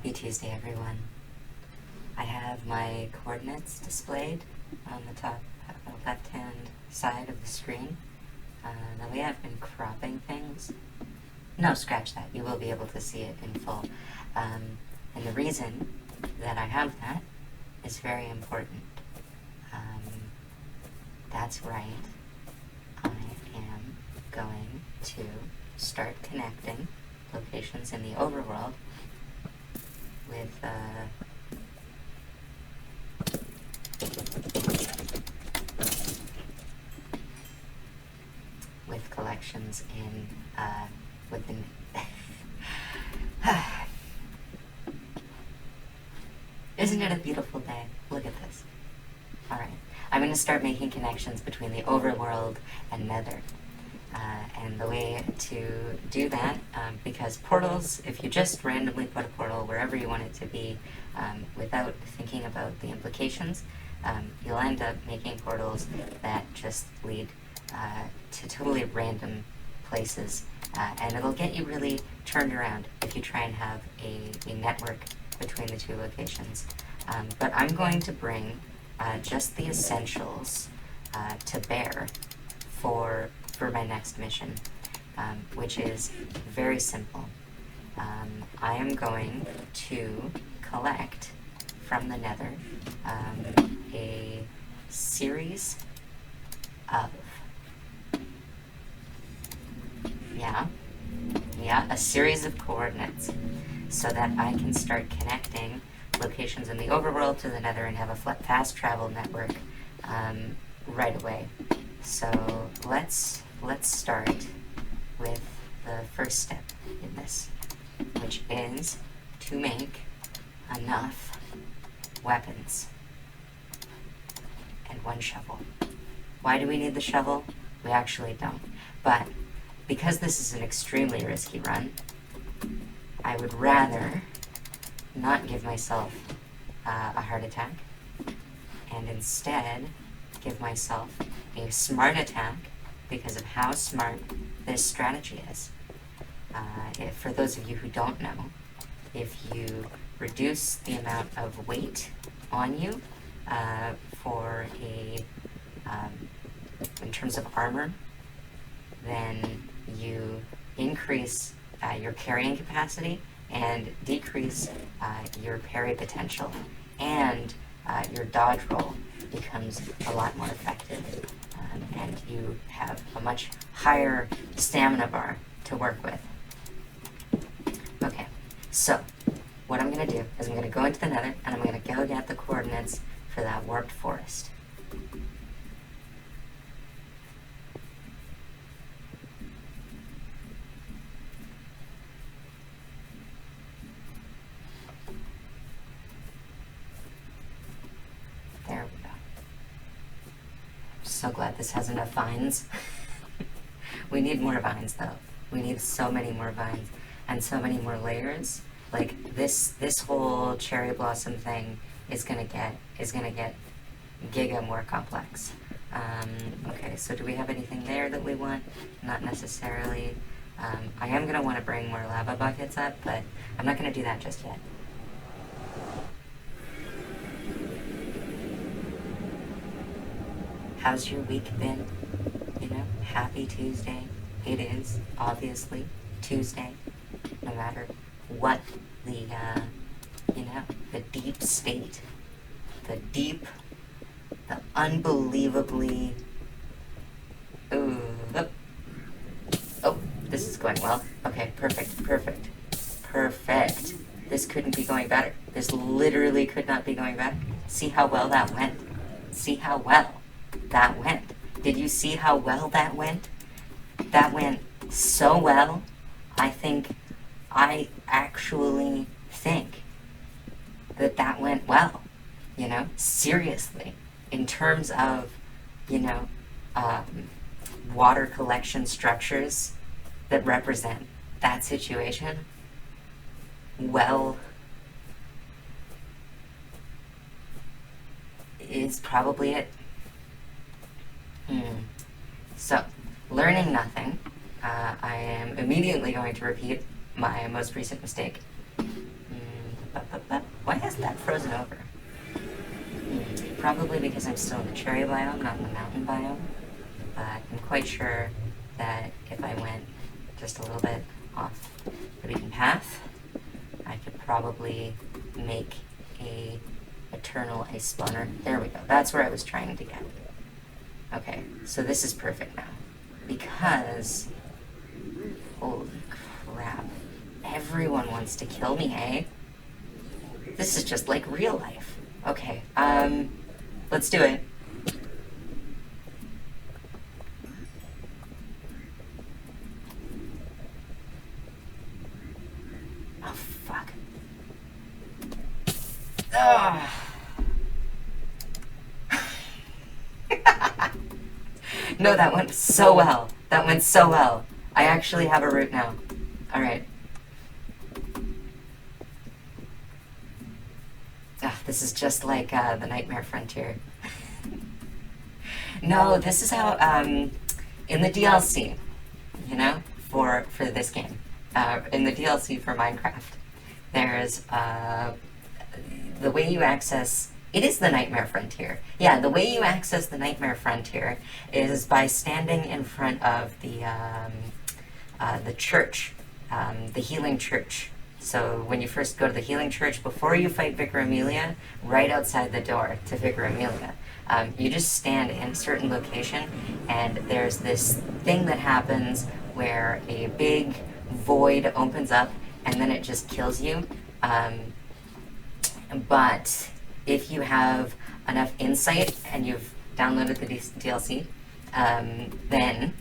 Happy Tuesday, everyone. I have my coordinates displayed on the top left-hand side of the screen. The way I've been cropping things, no, scratch that. You will be able to see it in full. And the reason that I have that is very important. That's right. I am going to start connecting locations in the overworld with collections in within Isn't it a beautiful day? Look at this. Alright, I'm going to start making connections between the overworld and Nether. And the way to do that, because portals, if you just randomly put a portal wherever you want it to be without thinking about the implications, you'll end up making portals that just lead to totally random places, and it'll get you really turned around if you try and have a network between the two locations. But I'm going to bring just the essentials to bear for my next mission, which is very simple. I am going to collect from the Nether a series of a series of coordinates so that I can start connecting locations in the overworld to the Nether and have a fast travel network right away. So let's start with the first step in this, which is to make enough weapons and one shovel. Why do we need the shovel? We actually don't. But because this is an extremely risky run, I would rather not give myself a heart attack and instead give myself a smart attack because of how smart this strategy is. For those of you who don't know, if you reduce the amount of weight on you in terms of armor, then you increase your carrying capacity and decrease your parry potential, and your dodge roll becomes a lot more effective, and you have a much higher stamina bar to work with. Okay, so what I'm going to do is I'm going to go into the Nether and I'm going to go get the coordinates for that warped forest. There we go. I'm so glad this has enough vines. We need more vines though. We need so many more vines and so many more layers. Like this whole cherry blossom thing is gonna get giga more complex. Okay, so do we have anything there that we want? Not necessarily. I am gonna want to bring more lava buckets up, but I'm not gonna do that just yet. How's your week been? You know, happy Tuesday. It is, obviously, Tuesday. No matter what the deep state, the unbelievably... Oh, this is going well. Okay, perfect. This couldn't be going better. This literally could not be going better. See how well that went? See how well that went? Did you see how well that went? That went so well. I actually think that went well. You know, seriously, in terms of, water collection structures that represent that situation, well is probably it. So, learning nothing, I am immediately going to repeat my most recent mistake. that frozen over? Probably because I'm still in the cherry biome, not in the mountain biome. But I'm quite sure that if I went just a little bit off the beaten path, I could probably make a eternal ice spawner. There we go. That's where I was trying to get. Okay, so this is perfect now. Because, holy crap, everyone wants to kill me, hey? This is just like real life. Okay, let's do it. Oh, fuck. Ugh. No, that went so well. That went so well. I actually have a route now. Alright. This is just like the Nightmare Frontier. No, this is how, in the DLC, you know, for this game, in the DLC for Minecraft, there's, the way you access, it is the Nightmare Frontier. Yeah, the way you access the Nightmare Frontier is by standing in front of the church, the Healing Church. So when you first go to the Healing Church, before you fight Vicar Amelia, right outside the door to Vicar Amelia, you just stand in a certain location, and there's this thing that happens where a big void opens up, and then it just kills you. But if you have enough insight and you've downloaded the DLC, then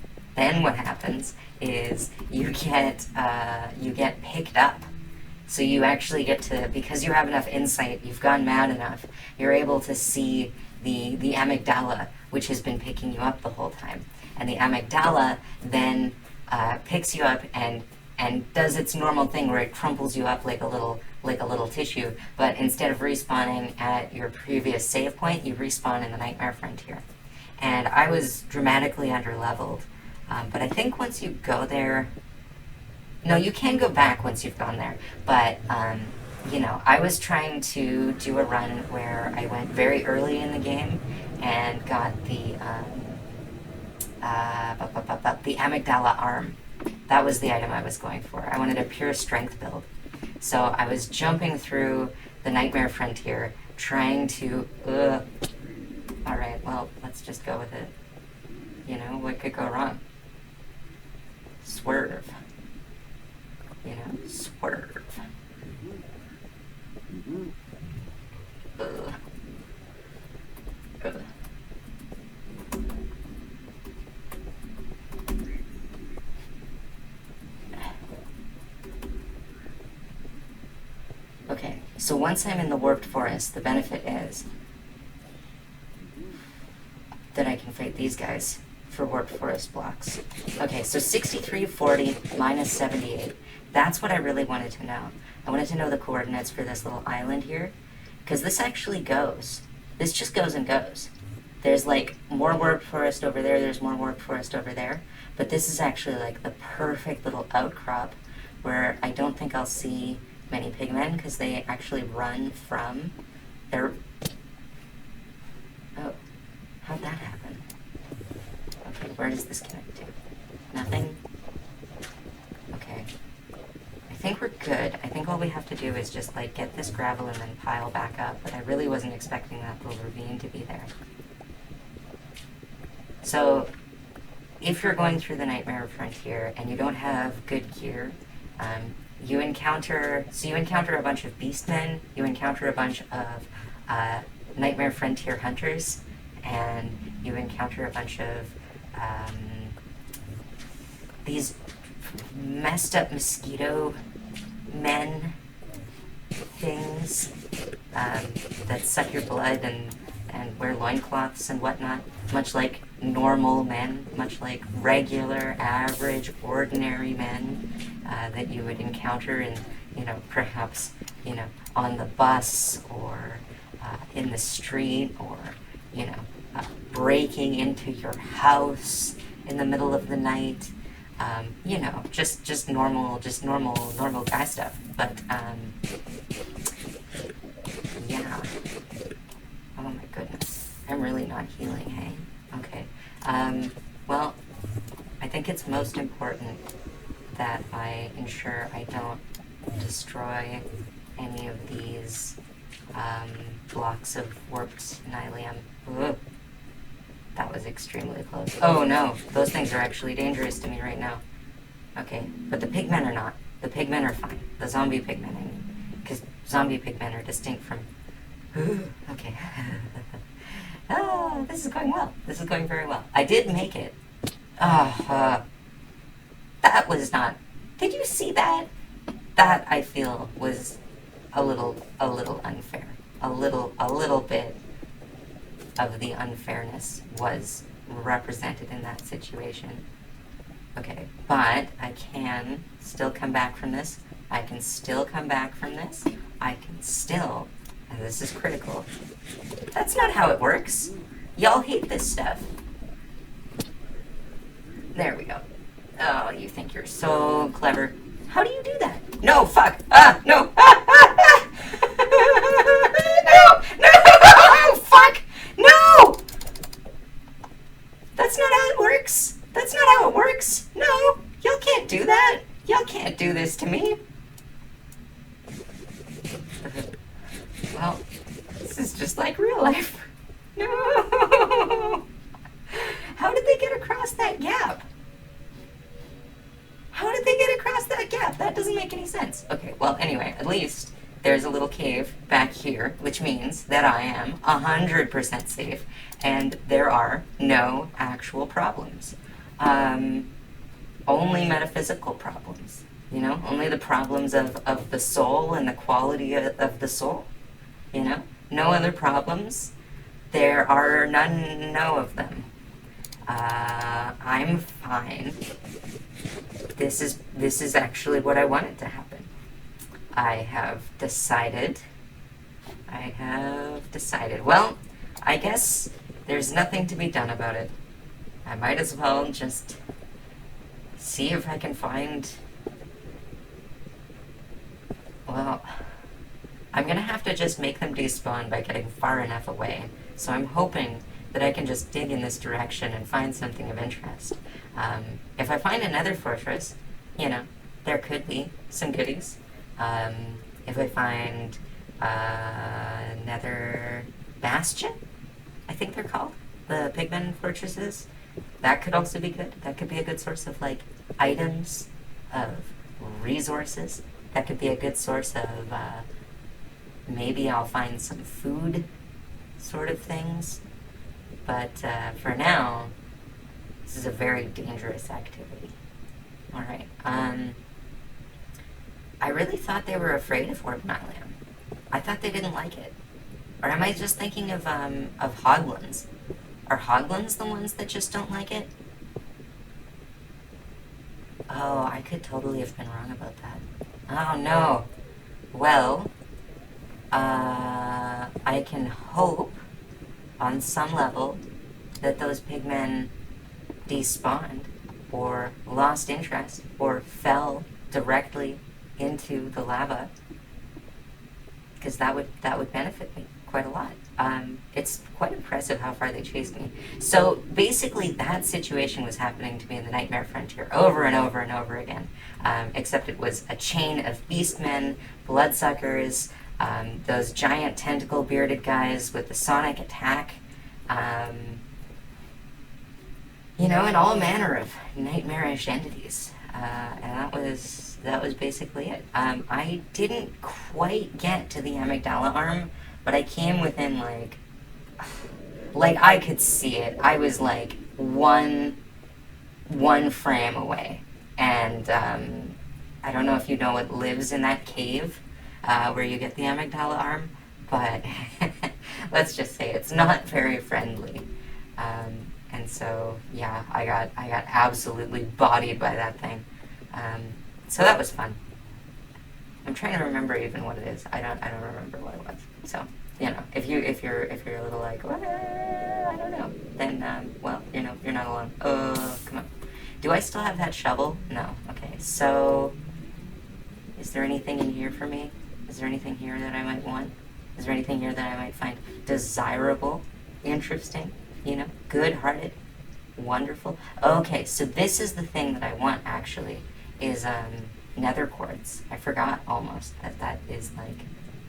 what happens is you get picked up. So you actually get to, because you have enough insight, you've gone mad enough, you're able to see the amygdala, which has been picking you up the whole time. And the amygdala then picks you up and does its normal thing where it crumples you up like a little tissue, but instead of respawning at your previous save point, you respawn in the Nightmare Frontier. And I was dramatically underleveled, but I think once you go there, no, you can go back once you've gone there, but you know, I was trying to do a run where I went very early in the game and got the amygdala arm. That was the item I was going for. I wanted a pure strength build. So I was jumping through the Nightmare Frontier, trying to, alright, well, let's just go with it. You know, what could go wrong? Swerve. You know, swerve. Ugh. Ugh. Okay, so once I'm in the Warped Forest, the benefit is that I can fight these guys for Warped Forest blocks. Okay, so 6340 minus 78. That's what I really wanted to know. I wanted to know the coordinates for this little island here, because this actually goes. This just goes and goes. There's like more Warped Forest over there, there's more Warped Forest over there, but this is actually like the perfect little outcrop where I don't think I'll see many pigmen, because they actually run from their... Oh, how'd that happen? Okay, where does this connect to? Nothing? Okay. I think we're good. I think all we have to do is just, like, get this gravel and then pile back up, but I really wasn't expecting that little ravine to be there. So, if you're going through the Nightmare Frontier and you don't have good gear, you encounter a bunch of beastmen, you encounter a bunch of Nightmare Frontier hunters, and you encounter a bunch of these messed up mosquito men things that suck your blood and wear loincloths and whatnot, much like normal men, much like regular, average, ordinary men that you would encounter in, you know, perhaps, you know, on the bus or in the street, or, you know, breaking into your house in the middle of the night. You know, just normal guy stuff. But not healing, hey? Okay. Well, I think it's most important that I ensure I don't destroy any of these blocks of warped nylium. Ugh. That was extremely close. Oh no, those things are actually dangerous to me right now. Okay, but the pigmen are not. The pigmen are fine. The zombie pigmen, I mean. Because zombie pigmen are distinct from... Okay. This is going well. This is going very well. I did make it. That was not... Did you see that? That, I feel, was a little unfair. A little bit of the unfairness was represented in that situation. Okay, but I can still come back from this. I can still come back from this. I can still, and this is critical, that's not how it works. Y'all hate this stuff. There we go. Oh, you think you're so clever. How do you do that? No, fuck. No. No, fuck. No. That's not how it works. That's not how it works. No, y'all can't do that. Y'all can't do this to me. Well, this is just like real life. No. How did they get across that gap? How did they get across that gap? That doesn't make any sense. Okay, well, anyway, at least there's a little cave back here, which means that I am 100% safe, and there are no actual problems. Only metaphysical problems, you know? Only the problems of the soul and the quality of the soul, you know? No other problems. There are no of them. I'm fine. This is actually what I wanted to happen. I have decided. Well, I guess there's nothing to be done about it. I might as well just see if I can find... Well, I'm gonna have to just make them despawn by getting far enough away. So I'm hoping that I can just dig in this direction and find something of interest. If I find another fortress, you know, there could be some goodies. If I find another bastion, I think they're called, the pigmen fortresses, that could also be good. That could be a good source of, like, items, of resources. That could be a good source of, maybe I'll find some food sort of things. But for now, this is a very dangerous activity. Alright, I really thought they were afraid of warped nylium. I thought they didn't like it. Or am I just thinking of hoglins? Are hoglins the ones that just don't like it? Oh, I could totally have been wrong about that. Oh no. Well, I can hope on some level that those pigmen despawned or lost interest or fell directly into the lava, because that would benefit me quite a lot. It's quite impressive how far they chased me. So basically that situation was happening to me in the Nightmare Frontier over and over and over again, except it was a chain of beastmen, bloodsuckers, those giant tentacle bearded guys with the sonic attack, you know, and all manner of nightmarish entities. And that was basically it. I didn't quite get to the amygdala arm, but I came within, like I could see it. I was like one frame away. And I don't know if you know what lives in that cave where you get the amygdala arm, but let's just say it's not very friendly. And so, yeah, I got absolutely bodied by that thing. So that was fun. I'm trying to remember even what it is. I don't remember what it was. So, you know, if you're a little like, well, I don't know, then well, you know, you're not alone. Come on. Do I still have that shovel? No. Okay. So, is there anything in here for me? Is there anything here that I might want? Is there anything here that I might find desirable, interesting? you know, good-hearted, wonderful. Okay, so this is the thing that I want, actually, is nether quartz. I forgot almost that that is, like,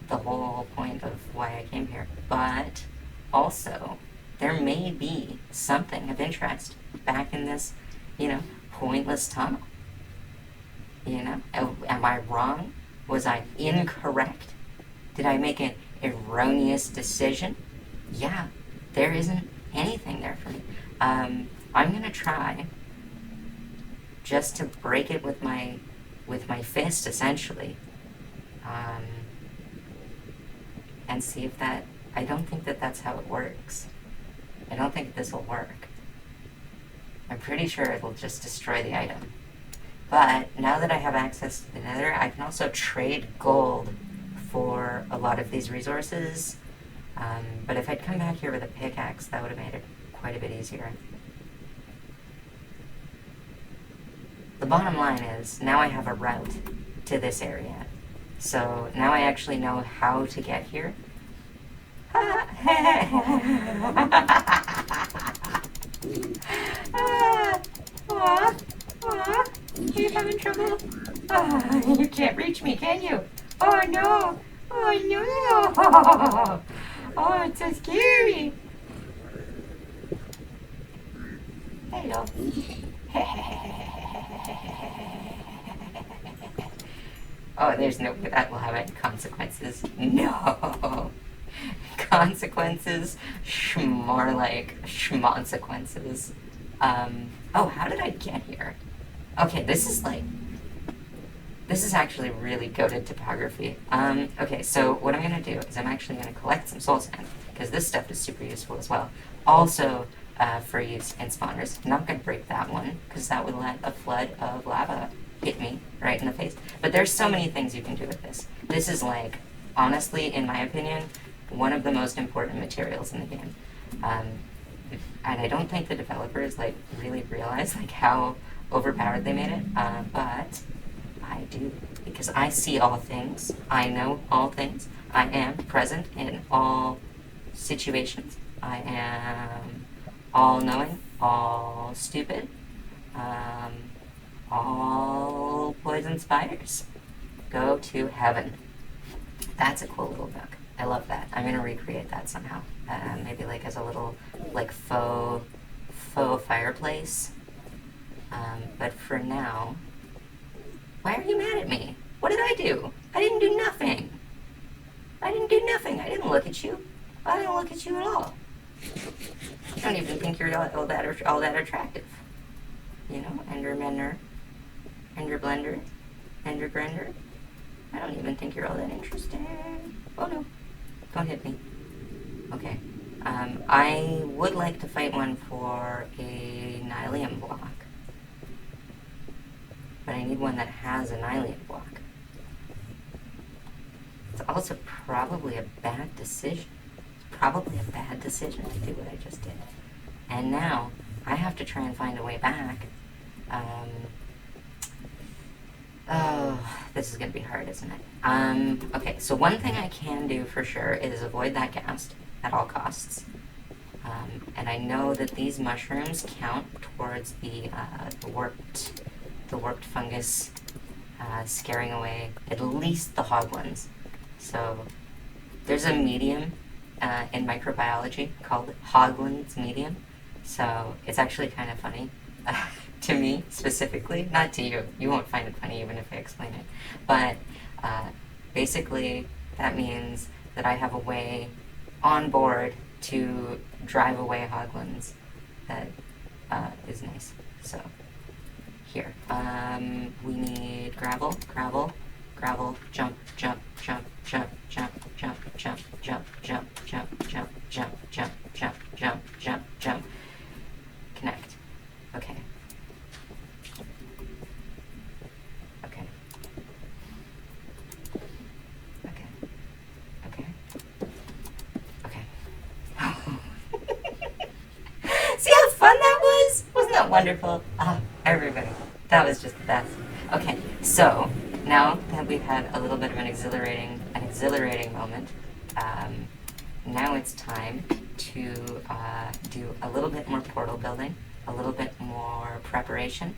the whole point of why I came here. But also, there may be something of interest back in this, you know, pointless tunnel. You know, am I wrong? Was I incorrect? Did I make an erroneous decision? Yeah, there isn't anything there for me. I'm gonna try just to break it with my fist, essentially, and see if that. I don't think that that's how it works. I don't think this will work. I'm pretty sure it'll just destroy the item. But now that I have access to the nether, I can also trade gold for a lot of these resources. But if I'd come back here with a pickaxe, that would have made it quite a bit easier. The bottom line is, now I have a route to this area. So now I actually know how to get here. Are you having trouble? You can't reach me, can you? Oh no! Oh no! Oh, it's so scary! Hello. Oh, there's no, that will have any consequences. No! Consequences, more like schmonsequences. Oh, how did I get here? Okay, this is actually really goated topography. Okay, so what I'm gonna do is I'm actually gonna collect some soul sand, because this stuff is super useful as well. Also, for use in spawners. I'm not gonna break that one, because that would let a flood of lava hit me right in the face. But there's so many things you can do with this. This is like, honestly, in my opinion, one of the most important materials in the game. And I don't think the developers like really realize like how overpowered they made it, but I do, because I see all things, I know all things, I am present in all situations, I am all-knowing, all stupid, all poison spiders. Go to heaven. That's a cool little book. I love that. I'm gonna recreate that somehow. Maybe like as a little like faux fireplace. But for now, why are you mad at me? What did I do? I didn't do nothing. I didn't do nothing. I didn't look at you. I didn't look at you at all. I don't even think you're all that attractive. You know, Endermender, Enderblender, Endergrender. I don't even think you're all that interesting. Oh no, don't hit me. Okay. I would like to fight one for a Nylium block. But I need one that has a Nylium block. It's also probably a bad decision. It's probably a bad decision to do what I just did. And now, I have to try and find a way back. Oh, this is going to be hard, isn't it? Okay, so one thing I can do for sure is avoid that ghast at all costs. And I know that these mushrooms count towards the warped fungus scaring away at least the hoglins. So there's a medium in microbiology called Hoglin's medium. So it's actually kind of funny to me specifically, not to you. You won't find it funny even if I explain it. But basically that means that I have a way on board to drive away hoglins that is nice. So here, we need gravel, gravel, gravel, jump, jump, jump, jump, jump, jump, jump, jump, jump, jump, jump, jump, jump, jump, jump, jump, jump, connect. Okay. Okay. Okay. Okay. Okay. See how fun that was? Wasn't that wonderful? Ah, everybody. That was just the best. Okay, so now that we've had a little bit of an exhilarating moment, now it's time to do a little bit more portal building, a little bit more preparation.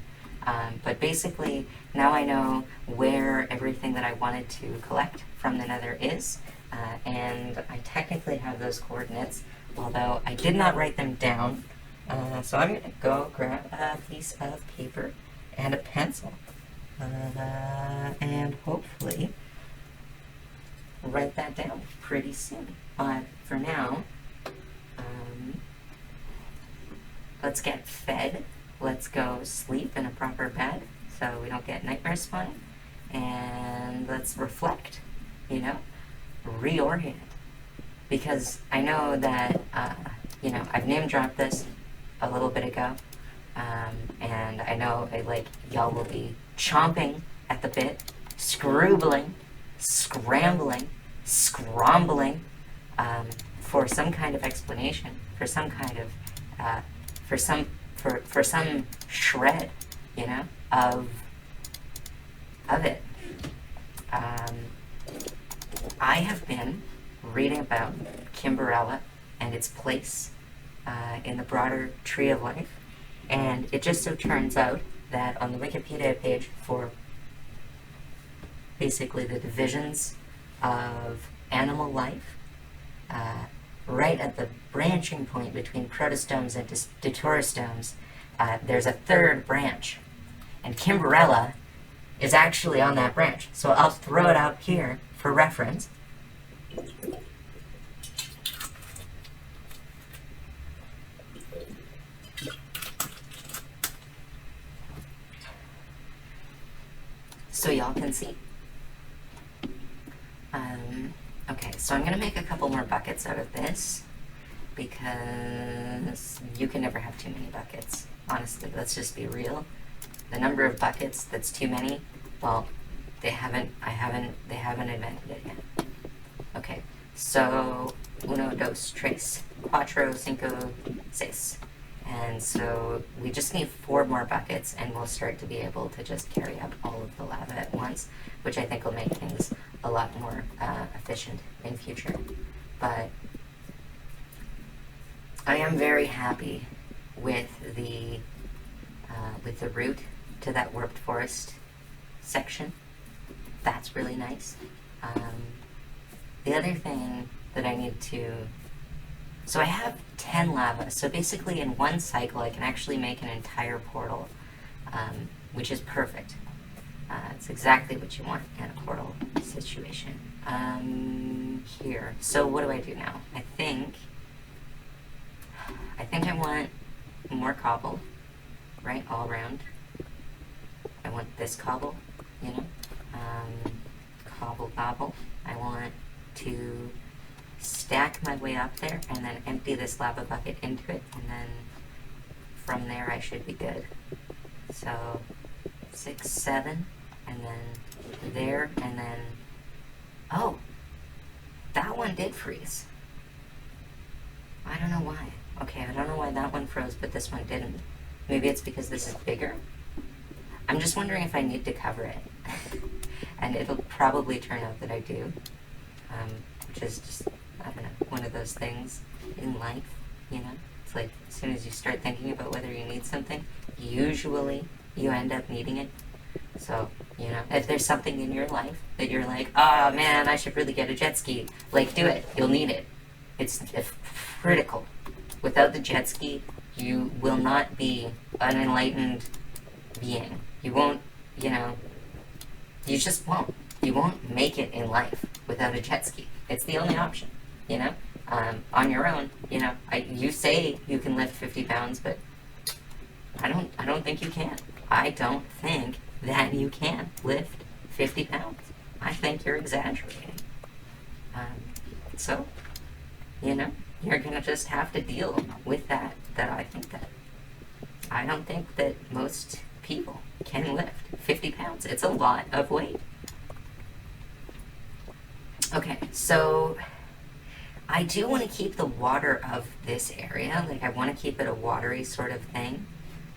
But basically, now I know where everything that I wanted to collect from the Nether is, and I technically have those coordinates, although I did not write them down. So I'm going to go grab a piece of paper and a pencil, and hopefully write that down pretty soon. But for now, let's get fed. Let's go sleep in a proper bed so we don't get nightmares spawning. And let's reflect, you know, reorient. Because I know that, you know, I've name dropped this a little bit ago. And I know, like, y'all will be chomping at the bit, scroobling, scrambling, scrombling, for some kind of explanation, for some kind of, for some shred, you know, of it. I have been reading about Kimberella and its place in the broader tree of life, and it just so turns out that on the Wikipedia page for basically the divisions of animal life, right at the branching point between protostomes and deuterostomes, there's a third branch, and Kimberella is actually on that branch. So I'll throw it out here for reference. So y'all can see. Okay, so I'm gonna make a couple more buckets out of this because you can never have too many buckets. Honestly, let's just be real. The number of buckets that's too many, well, they haven't invented it yet. Okay, so uno, dos, tres, cuatro, cinco, seis. And so we just need 4 more buckets and we'll start to be able to just carry up all of the lava at once, which I think will make things a lot more efficient in future. But I am very happy with the route to that warped forest section. That's really nice. The other thing that I need to... So I have 10 lava, so basically in one cycle I can actually make an entire portal, which is perfect. It's exactly what you want in a portal situation. Here. So what do I do now? I think I want more cobble, right, all around. I want this cobble, you know, cobble gobble. I want to stack my way up there and then empty this lava bucket into it, and then from there I should be good. So 6, 7, and then there, and then, oh, that one did freeze. I don't know why. Okay, I don't know why that one froze, but this one didn't. Maybe it's because this is bigger? I'm just wondering if I need to cover it. And it'll probably turn out that I do. Which is just, I don't know, one of those things in life, you know? It's like, as soon as you start thinking about whether you need something, usually you end up needing it. So, you know, if there's something in your life that you're like, oh man, I should really get a jet ski, like, do it. You'll need it. It's critical. Without the jet ski, you will not be an enlightened being. You won't, you know, you just won't. You won't make it in life without a jet ski. It's the only option, you know? On your own, you know, you say you can lift 50 pounds, but I don't think you can. I don't think that you can lift 50 pounds. I think you're exaggerating. So, you know, you're gonna just have to deal with that I think that. I don't think that most people can lift 50 pounds. It's a lot of weight. Okay, so I do want to keep the water of this area. Like, I want to keep it a watery sort of thing.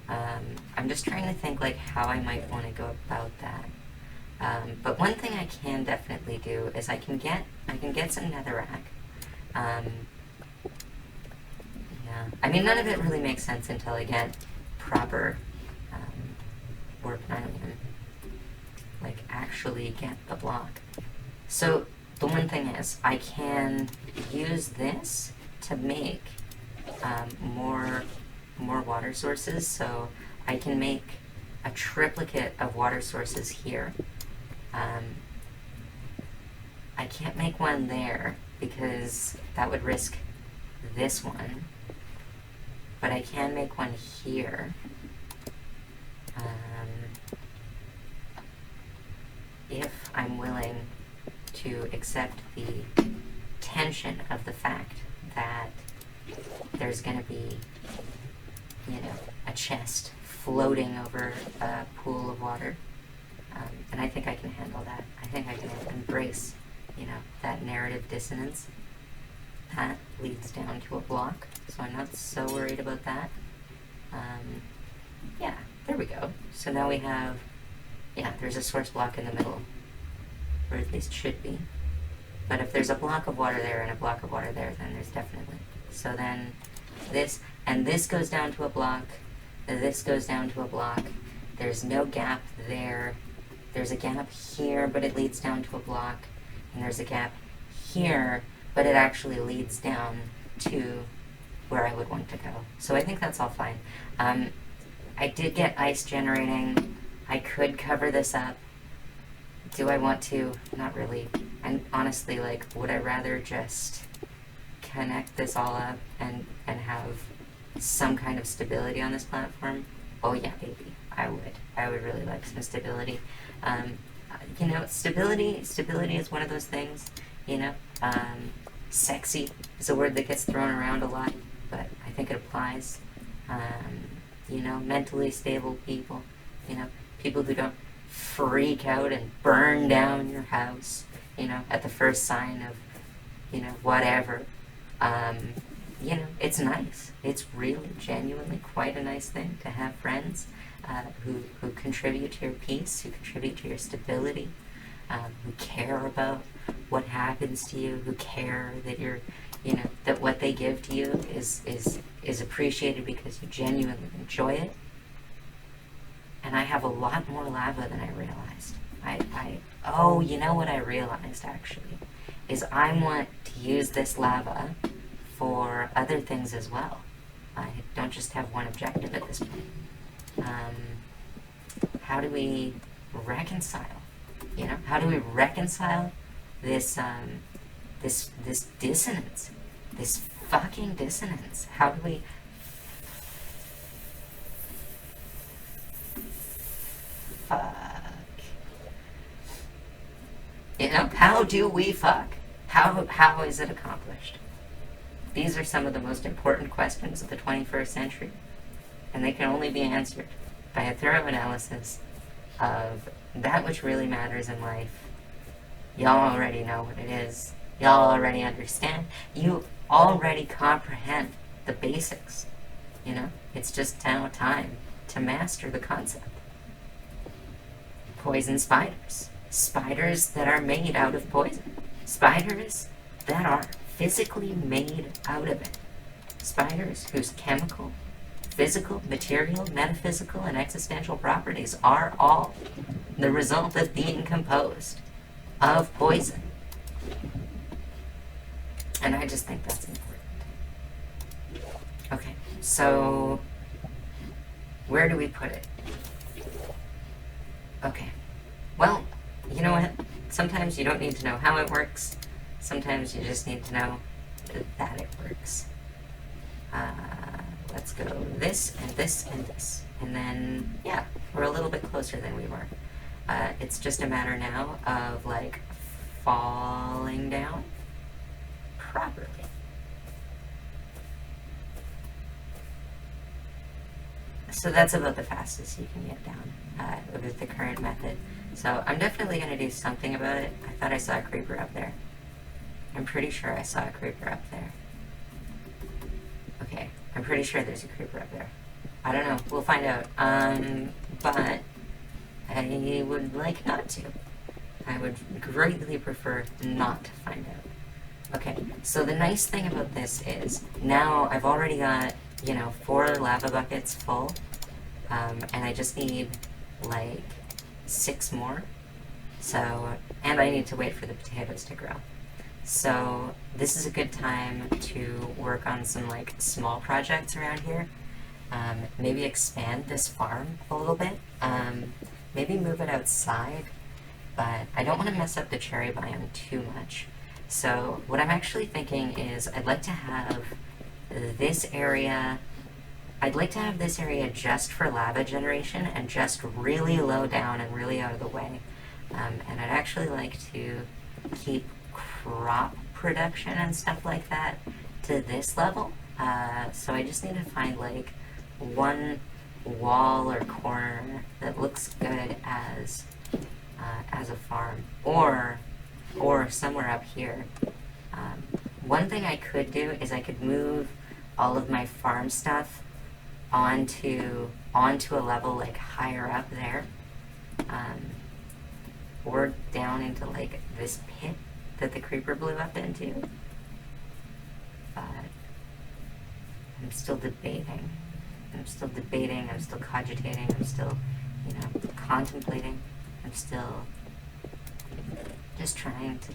I'm just trying to think, like, how I might want to go about that. But one thing I can definitely do is I can get some netherrack. Yeah. I mean, none of it really makes sense until I get proper warp nylium. Like, actually get the block. So, the one thing is, I can use this to make more water sources, so I can make a triplicate of water sources here. I can't make one there because that would risk this one, but I can make one here. If I'm willing to accept the tension of the fact that there's going to be, you know, a chest floating over a pool of water. And I think I can handle that. I think I can embrace, you know, that narrative dissonance. That leads down to a block, so I'm not so worried about that. Yeah, there we go. So now we have, yeah, there's a source block in the middle, or at least should be. But if there's a block of water there and a block of water there, then there's definitely. So then this, and this goes down to a block, this goes down to a block. There's no gap there. There's a gap here, but it leads down to a block. And there's a gap here, but it actually leads down to where I would want to go. So I think that's all fine. I did get ice generating. I could cover this up. Do I want to? Not really. And honestly, like, would I rather just connect this all up and have some kind of stability on this platform? Oh yeah, baby. I would. I would really like some stability. You know, stability is one of those things, you know. Sexy is a word that gets thrown around a lot, but I think it applies. You know, mentally stable people, you know, people who don't freak out and burn down your house, you know, at the first sign of, you know, whatever. You know, it's nice. It's really genuinely quite a nice thing to have friends who contribute to your peace, who contribute to your stability, who care about what happens to you, who care that you're, you know, that what they give to you is appreciated because you genuinely enjoy it. And I have a lot more lava than I realized. Oh, you know what I realized actually is I want to use this lava for other things as well. I don't just have one objective at this point. How do we reconcile? You know, how do we reconcile this this dissonance, this fucking dissonance? How do we? Fuck. You know, how do we fuck? How is it accomplished? These are some of the most important questions of the 21st century, and they can only be answered by a thorough analysis of that which really matters in life. Y'all already know what it is. Y'all already understand. You already comprehend the basics. You know, it's just now time to master the concept. Poison spiders. Spiders that are made out of poison. Spiders that are physically made out of it. Spiders whose chemical, physical, material, metaphysical, and existential properties are all the result of being composed of poison. And I just think that's important. Okay, so where do we put it? Okay, well, you know what? Sometimes you don't need to know how it works. Sometimes you just need to know that it works. Let's go this and this and this. And then, yeah, we're a little bit closer than we were. It's just a matter now of, like, falling down properly. So that's about the fastest you can get down with the current method. So I'm definitely going to do something about it. I thought I saw a creeper up there. I'm pretty sure I saw a creeper up there. Okay, I'm pretty sure there's a creeper up there. I don't know, we'll find out. But I would like not to. I would greatly prefer not to find out. Okay, so the nice thing about this is now I've already got, you know, 4 lava buckets full, and I just need like 6 more. So, and I need to wait for the potatoes to grow. So this is a good time to work on some like small projects around here. Maybe expand this farm a little bit. Maybe move it outside, but I don't want to mess up the cherry biome too much. So what I'm actually thinking is I'd like to have this area, I'd like to have this area just for lava generation and just really low down and really out of the way. And I'd actually like to keep crop production and stuff like that to this level. So I just need to find like one wall or corner that looks good as a farm, or somewhere up here. One thing I could do is I could move all of my farm stuff onto a level like higher up there, or down into like this pit that the creeper blew up into. But I'm still debating. I'm still cogitating, I'm still, you know, contemplating. I'm still just trying to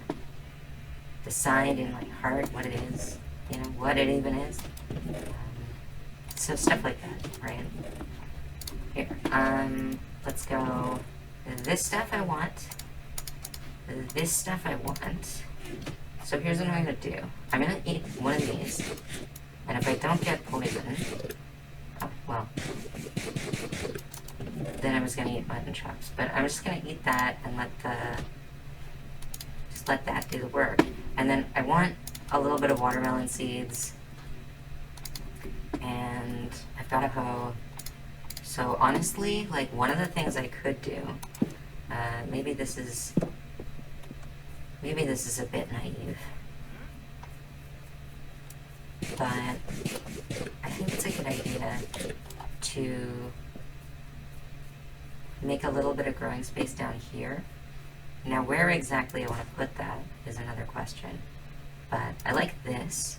decide in my heart what it is, you know, what it even is. So stuff like that, right? Here, let's go. This stuff I want. This stuff I want. So here's what I'm gonna do. I'm gonna eat one of these, and if I don't get poisoned, oh, well, then I was gonna eat mutton chops. But I'm just gonna eat that and let that do the work. And then I want a little bit of watermelon seeds, and I've got a hoe. So honestly, like one of the things I could do, maybe this is a bit naive, but I think it's a good idea to make a little bit of growing space down here. Now where exactly I want to put that is another question, but I like this.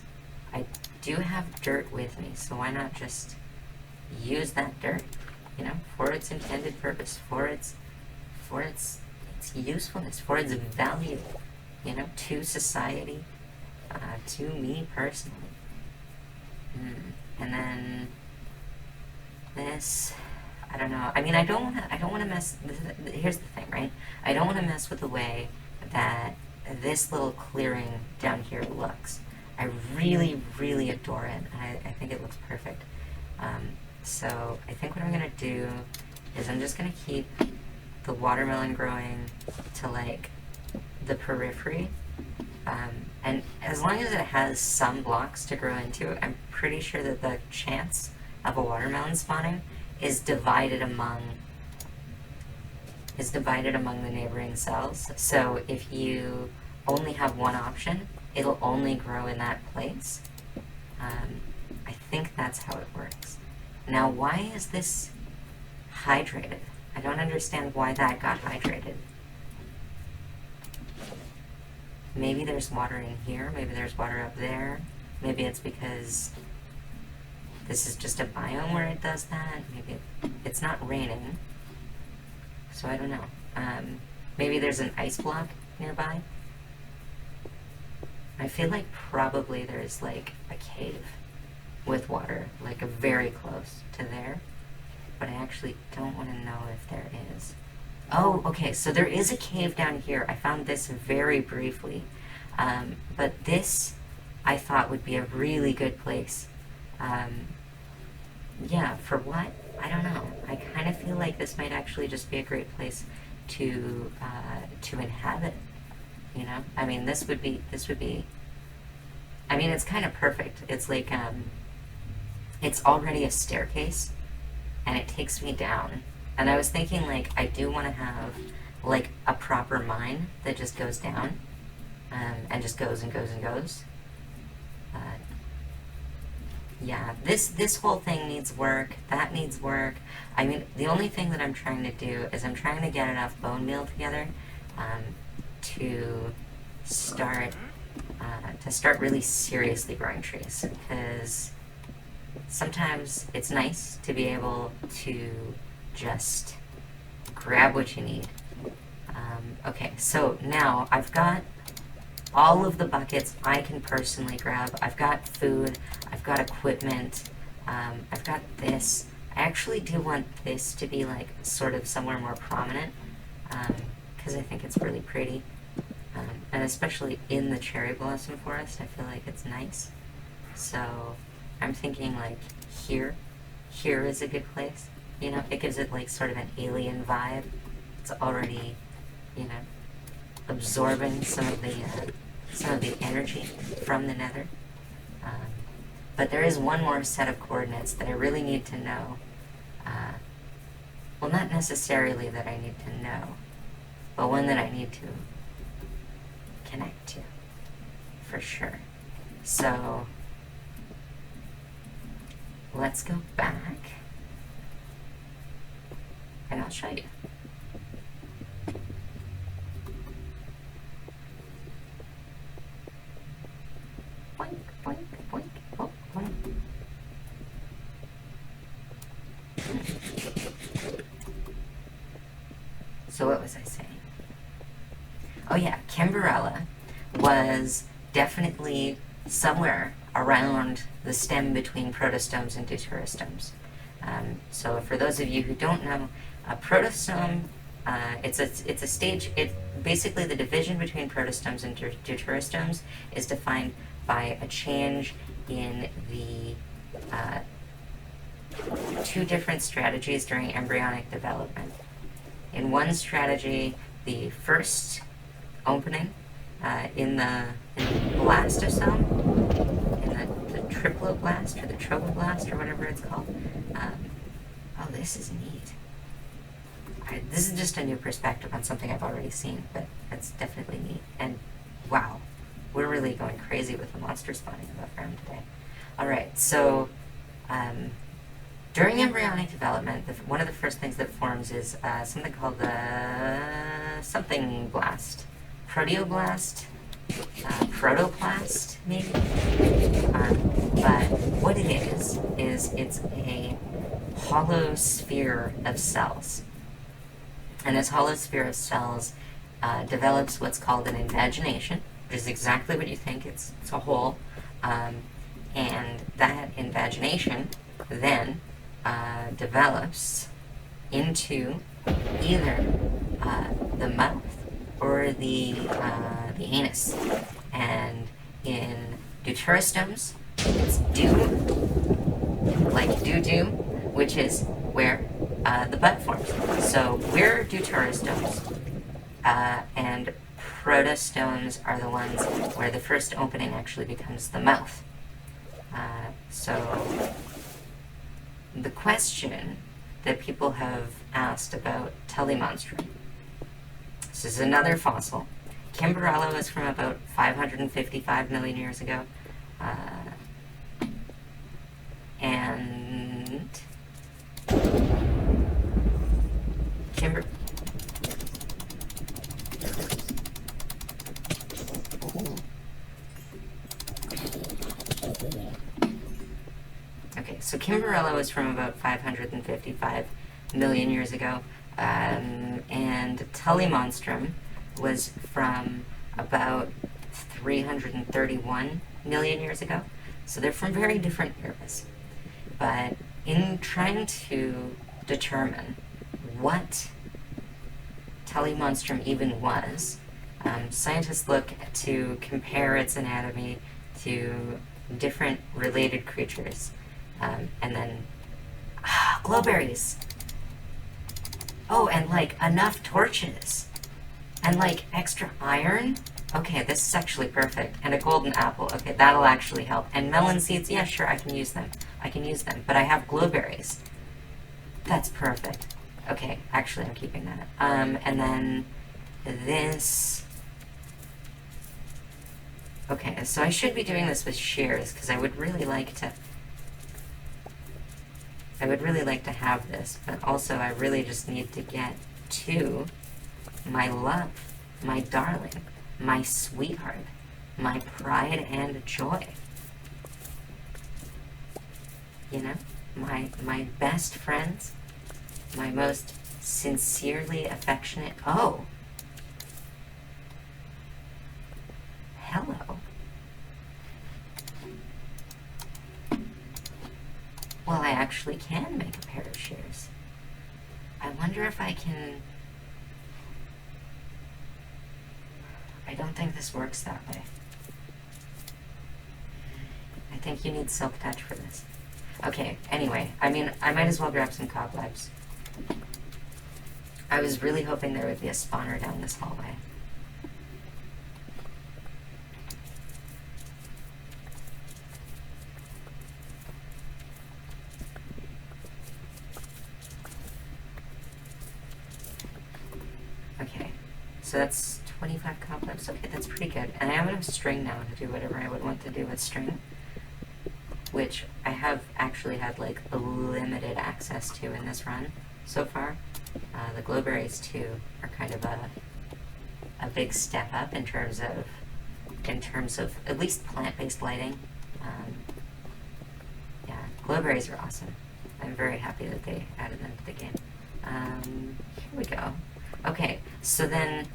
I do have dirt with me, so why not just use that dirt, you know, for its intended purpose, for its usefulness, for its value, you know, to society, to me personally. And then this, I don't know. I mean, I don't want to mess. Here's the thing, right? I don't want to mess with the way that this little clearing down here looks. I really, really adore it. I think it looks perfect. So I think what I'm gonna do is I'm just gonna keep the watermelon growing to like the periphery, and as long as it has some blocks to grow into, I'm pretty sure that the chance of a watermelon spawning is divided among the neighboring cells. So if you only have one option, it'll only grow in that place. I think that's how it works. Now, why is this hydrated? I don't understand why that got hydrated. Maybe there's water in here, maybe there's water up there. Maybe it's because this is just a biome where it does that. Maybe it's not raining, so I don't know. Maybe there's an ice block nearby. I feel like probably there's like a cave with water, like very close to there, but I actually don't want to know if there is. Oh, okay, so there is a cave down here. I found this very briefly, but this I thought would be a really good place. Yeah, for what? I don't know. I kind of feel like this might actually just be a great place to inhabit. You know, I mean, this would be. I mean, it's kind of perfect. It's like it's already a staircase, and it takes me down. And I was thinking, like, I do want to have like a proper mine that just goes down, and just goes and goes and goes. Yeah, this whole thing needs work. That needs work. I mean, the only thing that I'm trying to do is I'm trying to get enough bone meal together to start to start really seriously growing trees, because sometimes it's nice to be able to just grab what you need. Okay, so now I've got all of the buckets I can personally grab. I've got food, I've got equipment, I've got this. I actually do want this to be like sort of somewhere more prominent, because I think it's really pretty. And especially in the cherry blossom forest, I feel like it's nice. So I'm thinking like here is a good place. You know, it gives it like sort of an alien vibe. It's already, you know, absorbing some of the energy from the nether. But there is one more set of coordinates that I really need to know. Well, not necessarily that I need to know, but one that I need to connect to, for sure. So let's go back, and I'll show you. Boink, boink, boink, boink, boink. So what was I saying? Oh yeah, Kimberella was definitely somewhere around the stem between protostomes and deuterostomes. So for those of you who don't know, a protostome, it's a stage. It basically, the division between protostomes and deuterostomes is defined by a change in the two different strategies during embryonic development. In one strategy, the first opening in the blastosome, in the triploblast or the tropoblast or whatever it's called. Oh, this is neat. This is just a new perspective on something I've already seen, but it's definitely neat. And wow, we're really going crazy with the monster spawning above ground today. Alright, so during embryonic development, one of the first things that forms is something called the something blast. Proteoblast? Protoplast, maybe? But what it is it's a hollow sphere of cells. And this hollow sphere of cells develops what's called an invagination, which is exactly what you think. It's a hole. And that invagination then develops into either the mouth or the anus. And in deuterostomes, it's like doo-doo, which is where the butt forms. So we're deuterostomes, and protostomes are the ones where the first opening actually becomes the mouth. So the question that people have asked about Telemonstrum. This is another fossil. Kimberella was from about 555 million years ago. And So Kimberella was from about 555 million years ago, and Telemonstrum was from about 331 million years ago. So they're from very different eras. But in trying to determine what Telemonstrum even was, scientists look to compare its anatomy to different related creatures. And then, glowberries. Oh, and like enough torches. And like extra iron. Okay, this is actually perfect. And a golden apple. Okay, that'll actually help. And melon seeds, yeah, sure, I can use them. I can use them. But I have glowberries. That's perfect. Okay, actually, I'm keeping that. And then this. Okay, so I should be doing this with shears, because I would really like to have this, but also I really just need to get to my love, my darling, my sweetheart, my pride and joy. You know, my best friends, my most sincerely affectionate. Oh, hello. Well, I actually can make a pair of shears. I wonder if I can... I don't think this works that way. I think you need Silk Touch for this. Okay, anyway, I mean, I might as well grab some cobwebs. I was really hoping there would be a spawner down this hallway. Okay, so that's 25 cobwebs. Okay, that's pretty good. And I have enough string now to do whatever I would want to do with string, which I have actually had like limited access to in this run so far. The glowberries too are kind of a big step up in terms of at least plant-based lighting. Yeah, glowberries are awesome. I'm very happy that they added them to the game. Here we go. Okay, so then,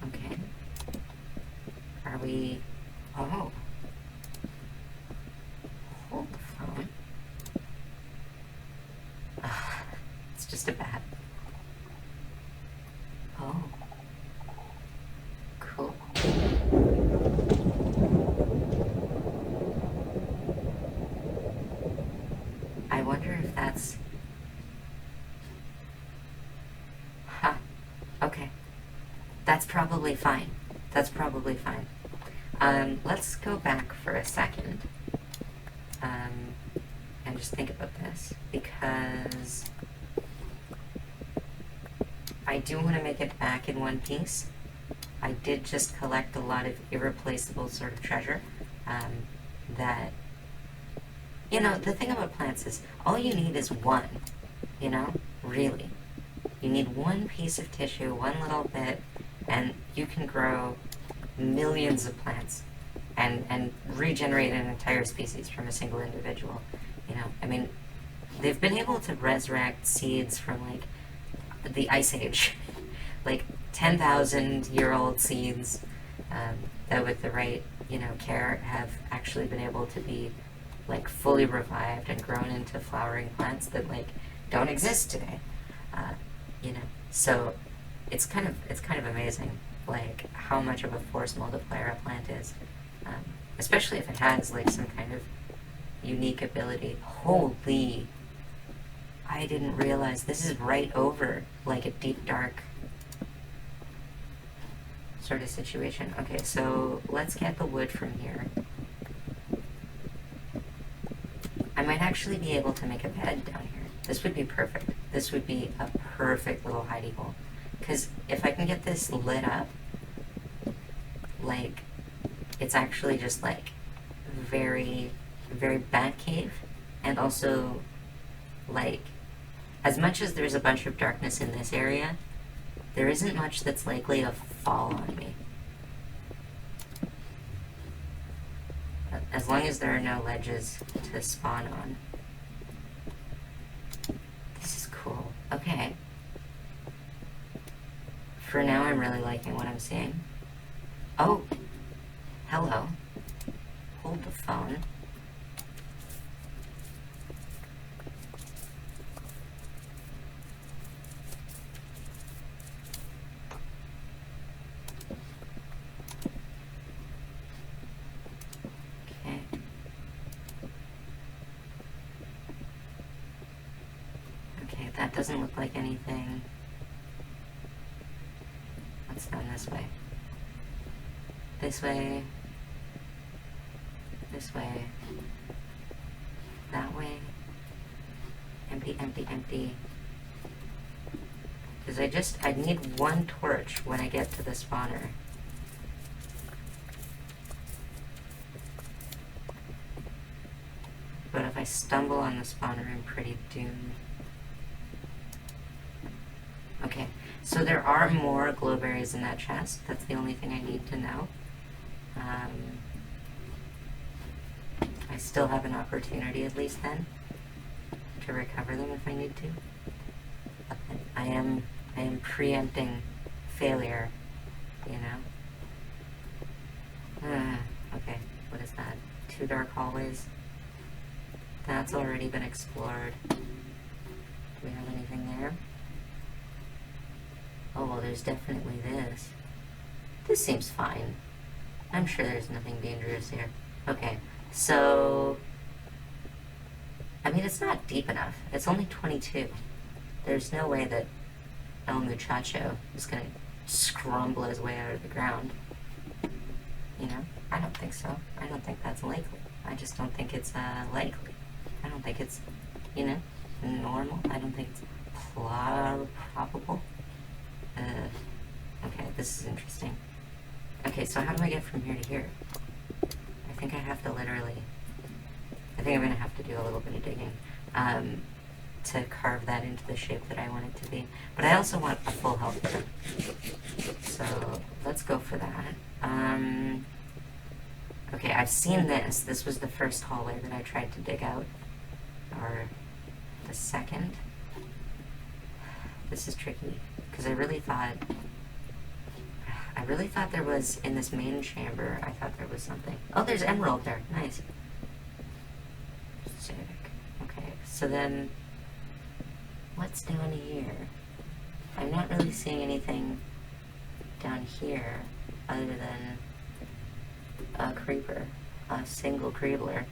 okay, are we, oh, hold the phone. It's just a bat. Oh, cool. I wonder if that's... Huh. Okay. That's probably fine. That's probably fine. Let's go back for a second. And just think about this. Because I do want to make it back in one piece. I did just collect a lot of irreplaceable sort of treasure. That... You know, the thing about plants is, all you need is one, you know, really. You need one piece of tissue, one little bit, and you can grow millions of plants and regenerate an entire species from a single individual, you know. I mean, they've been able to resurrect seeds from, like, the Ice Age, like 10,000-year-old seeds that with the right, you know, care have actually been able to be like fully revived and grown into flowering plants that like don't exist today, you know. So it's kind of amazing, like how much of a force multiplier a plant is, especially if it has like some kind of unique ability. Holy! I didn't realize this is right over like a deep dark sort of situation. Okay, so let's get the wood from here. I might actually be able to make a bed down here. This would be perfect. This would be a perfect little hidey hole. Because if I can get this lit up, like, it's actually just like very, very bat cave. And also, like, as much as there's a bunch of darkness in this area, there isn't much that's likely to fall on me. As long as there are no ledges to spawn on. This is cool. Okay. For now, I'm really liking what I'm seeing. Oh! Hello. Hold the phone. That doesn't look like anything. What's down this way? This way. This way. That way. Empty, empty, empty. Because I need one torch when I get to the spawner. But if I stumble on the spawner, I'm pretty doomed. Okay, so there are more glowberries in that chest. That's the only thing I need to know. I still have an opportunity, at least then, to recover them if I need to. I am preempting failure, you know? Okay, what is that? 2 dark hallways. That's already been explored. Do we have anything there? Oh, well, there's definitely this. This seems fine. I'm sure there's nothing dangerous here. Okay, so... I mean, it's not deep enough. It's only 22. There's no way that El Muchacho is going to scrumble his way out of the ground. You know? I don't think so. I don't think that's likely. I just don't think it's likely. I don't think it's, you know, normal. I don't think it's probable. Okay, this is interesting. Okay, so how do I get from here to here? I think I have to literally... I think I'm going to have to do a little bit of digging to carve that into the shape that I want it to be. But I also want a full health bar. So let's go for that. Okay, I've seen this. This was the first hallway that I tried to dig out. Or the second. This is tricky, because I really thought there was, in this main chamber, I thought there was something. Oh, there's emerald there. Nice. Sick. Okay, so then, what's down here? I'm not really seeing anything down here other than a creeper, a single creebler.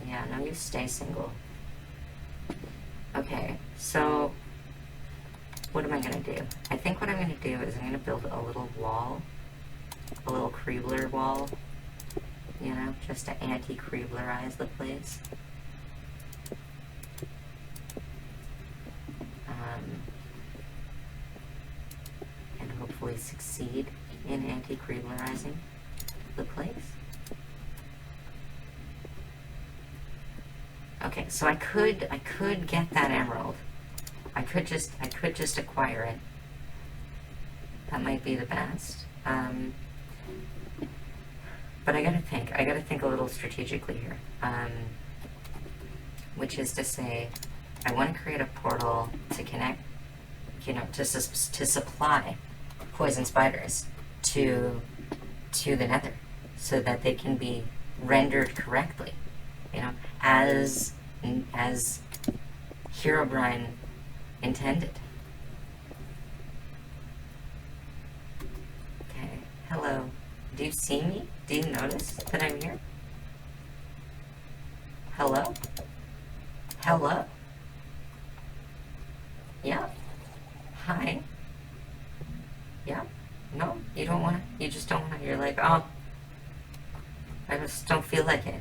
Yeah, no, you stay single. Okay, so what am I going to do? I think what I'm going to do is I'm going to build a little wall, a little creebler wall, you know, just to anti-creeblerize the place. And hopefully succeed in anti-creeblerizing the place. Okay, so I could get that emerald. I could just acquire it. That might be the best. But I gotta think a little strategically here. Which is to say, I want to create a portal to connect, you know, to supply poison spiders to the nether, so that they can be rendered correctly, you know, as Herobrine intended. Okay, hello. Do you see me? Do you notice that I'm here? Hello? Hello? Yeah? Hi? Yeah? No? You don't wanna? You just don't wanna? You're like, oh, I just don't feel like it.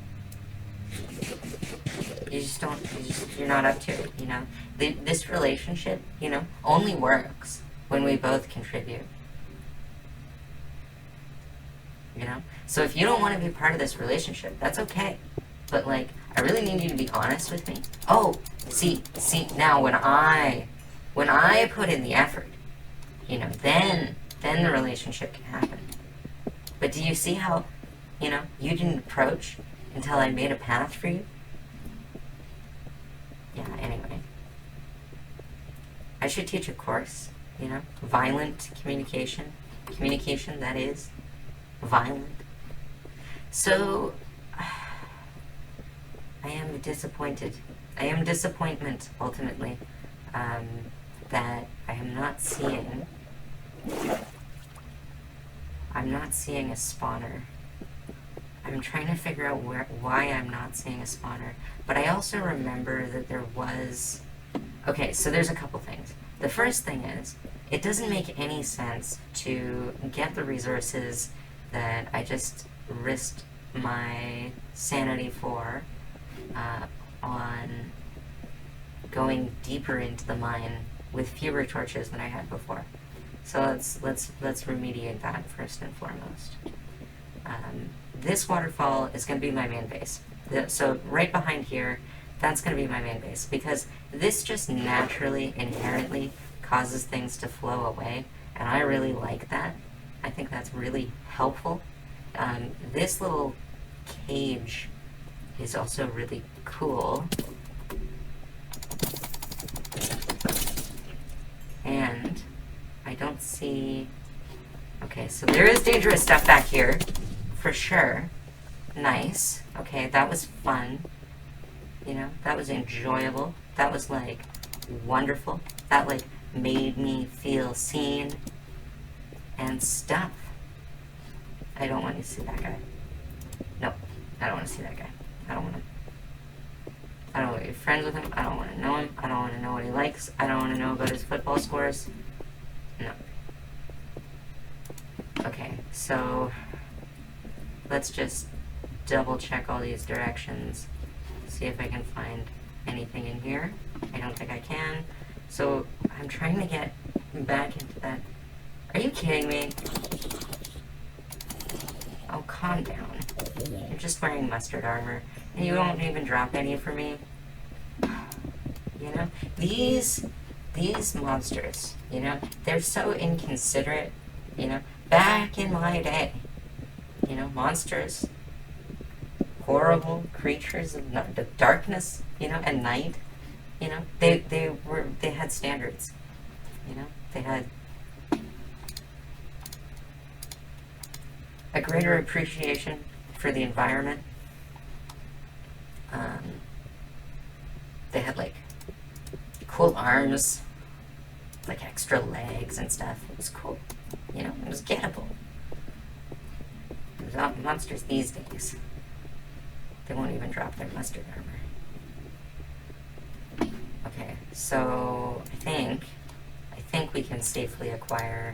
You're not up to it, you know? This relationship, you know, only works when we both contribute. You know? So if you don't want to be part of this relationship, that's okay. But, like, I really need you to be honest with me. Oh, see, now when I put in the effort, you know, then the relationship can happen. But do you see how, you know, you didn't approach until I made a path for you? Yeah, anyway. I should teach a course, you know? Violent communication. Communication that is violent. So, I am disappointed. I am disappointment, ultimately, that I am not seeing... I'm not seeing a spawner. I'm trying to figure out why I'm not seeing a spawner. But I also remember that there was... Okay, so there's a couple things. The first thing is, it doesn't make any sense to get the resources that I just risked my sanity for on going deeper into the mine with fewer torches than I had before. So let's remediate that first and foremost. This waterfall is going to be my main base. So right behind here, that's going to be my main base, because this just naturally, inherently causes things to flow away, and I really like that. I think that's really helpful. This little cage is also really cool. And I don't see... Okay, so there is dangerous stuff back here, for sure. Nice. Okay, that was fun. You know, that was enjoyable. That was, like, wonderful. That, like, made me feel seen and stuff. I don't want to see that guy. No, I don't want to see that guy. I don't want to... I don't want to be friends with him. I don't want to know him. I don't want to know what he likes. I don't want to know about his football scores. No. Okay, so let's just double check all these directions. See if I can find anything in here. I don't think I can. So I'm trying to get back into that. Are you kidding me? Oh, calm down. You're just wearing mustard armor, and you won't even drop any for me. You know, these monsters, you know, they're so inconsiderate. You know, back in my day, you know, monsters, horrible creatures of darkness, you know, and night, you know, they had standards, you know, they had a greater appreciation for the environment. They had, like, cool arms, like extra legs and stuff. It was cool, you know, it was gettable. The monsters these days, they won't even drop their mustard armor. Okay, so I think we can safely acquire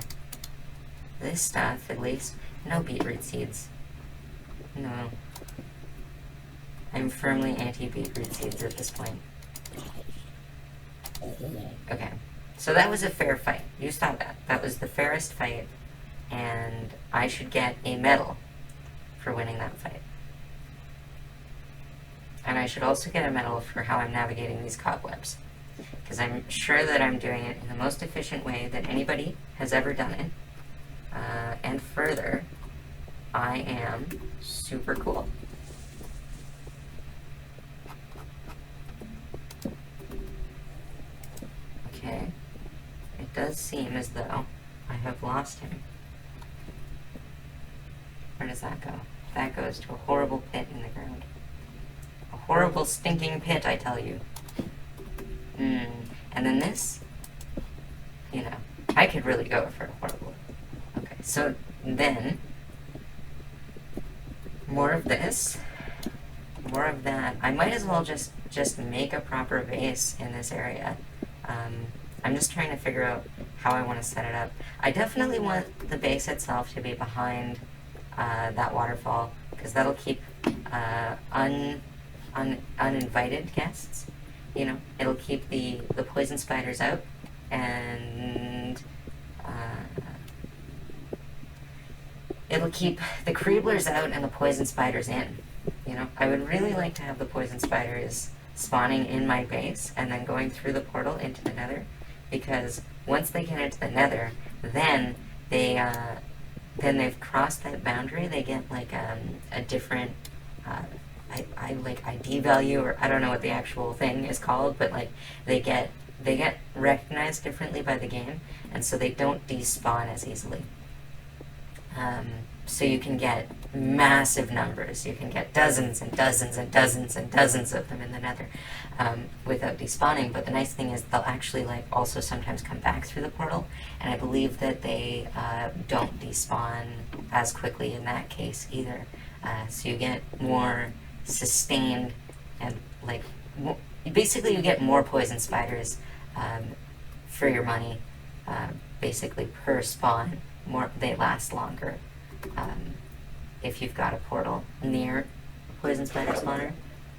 this stuff, at least. No beetroot seeds. No. I'm firmly anti-beetroot seeds at this point. Okay, so that was a fair fight. You saw that. That was the fairest fight, and I should get a medal for winning that fight. And I should also get a medal for how I'm navigating these cobwebs, because I'm sure that I'm doing it in the most efficient way that anybody has ever done it. And further, I am super cool. Okay, it does seem as though I have lost him. Where does that go? That goes to a horrible pit in the ground. A horrible, stinking pit, I tell you. And then this, you know, I could really go for a horrible. Okay, so then, more of this, more of that. I might as well just make a proper base in this area. I'm just trying to figure out how I want to set it up. I definitely want the base itself to be behind that waterfall, because that'll keep uninvited guests. You know, it'll keep the poison spiders out, and it'll keep the creeblers out and the poison spiders in. You know, I would really like to have the poison spiders spawning in my base and then going through the portal into the nether, because once they get into the nether, then they've crossed that boundary. They get like a different ID value, or I don't know what the actual thing is called, but like they get recognized differently by the game, and so they don't despawn as easily. So you can get massive numbers. You can get dozens and dozens and dozens and dozens of them in the nether without despawning. But the nice thing is they'll actually like also sometimes come back through the portal, and I believe that they don't despawn as quickly in that case either. So you get more sustained and like basically you get more poison spiders for your money, basically per spawn. They last longer if you've got a portal near a poison spider spawner.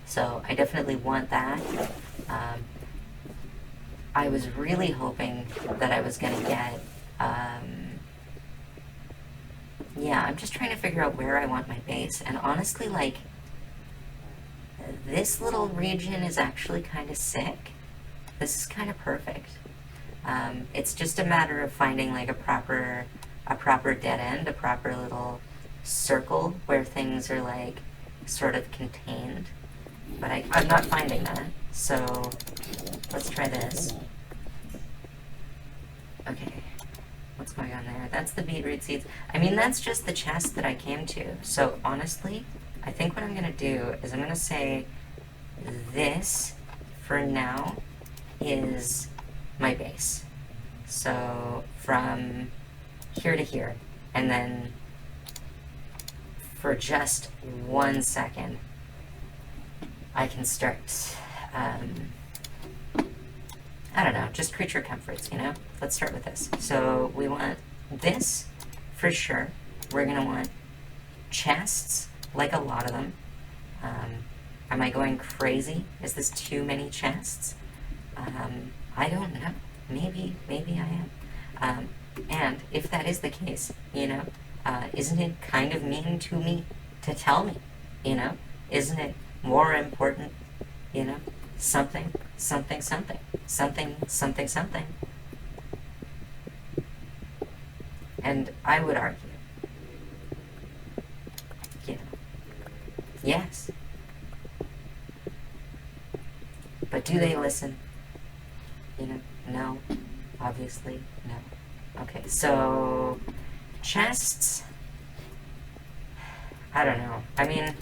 So I definitely want that. I was really hoping that I was going to get... yeah, I'm just trying to figure out where I want my base. And honestly, like... this little region is actually kind of sick. This is kind of perfect. It's just a matter of finding like a proper dead end, a proper little circle where things are like sort of contained. But I'm not finding that. So let's try this. Okay. What's going on there? That's the beetroot seeds. I mean, that's just the chest that I came to. So honestly, I think what I'm going to do is I'm going to say this, for now, is my base. So from here to here. And then for just 1 second, I can start, I don't know, just creature comforts, you know? Let's start with this. So we want this, for sure. We're going to want chests, like a lot of them. Am I going crazy? Is this too many chests? I don't know. Maybe I am. And if that is the case, you know, isn't it kind of mean to me to tell me, you know? Isn't it more important, you know? Something, something, something. Something, something, something. And I would argue, you know, yes. But do they listen? You know, no. Obviously, no. Okay, so chests, I don't know. I mean,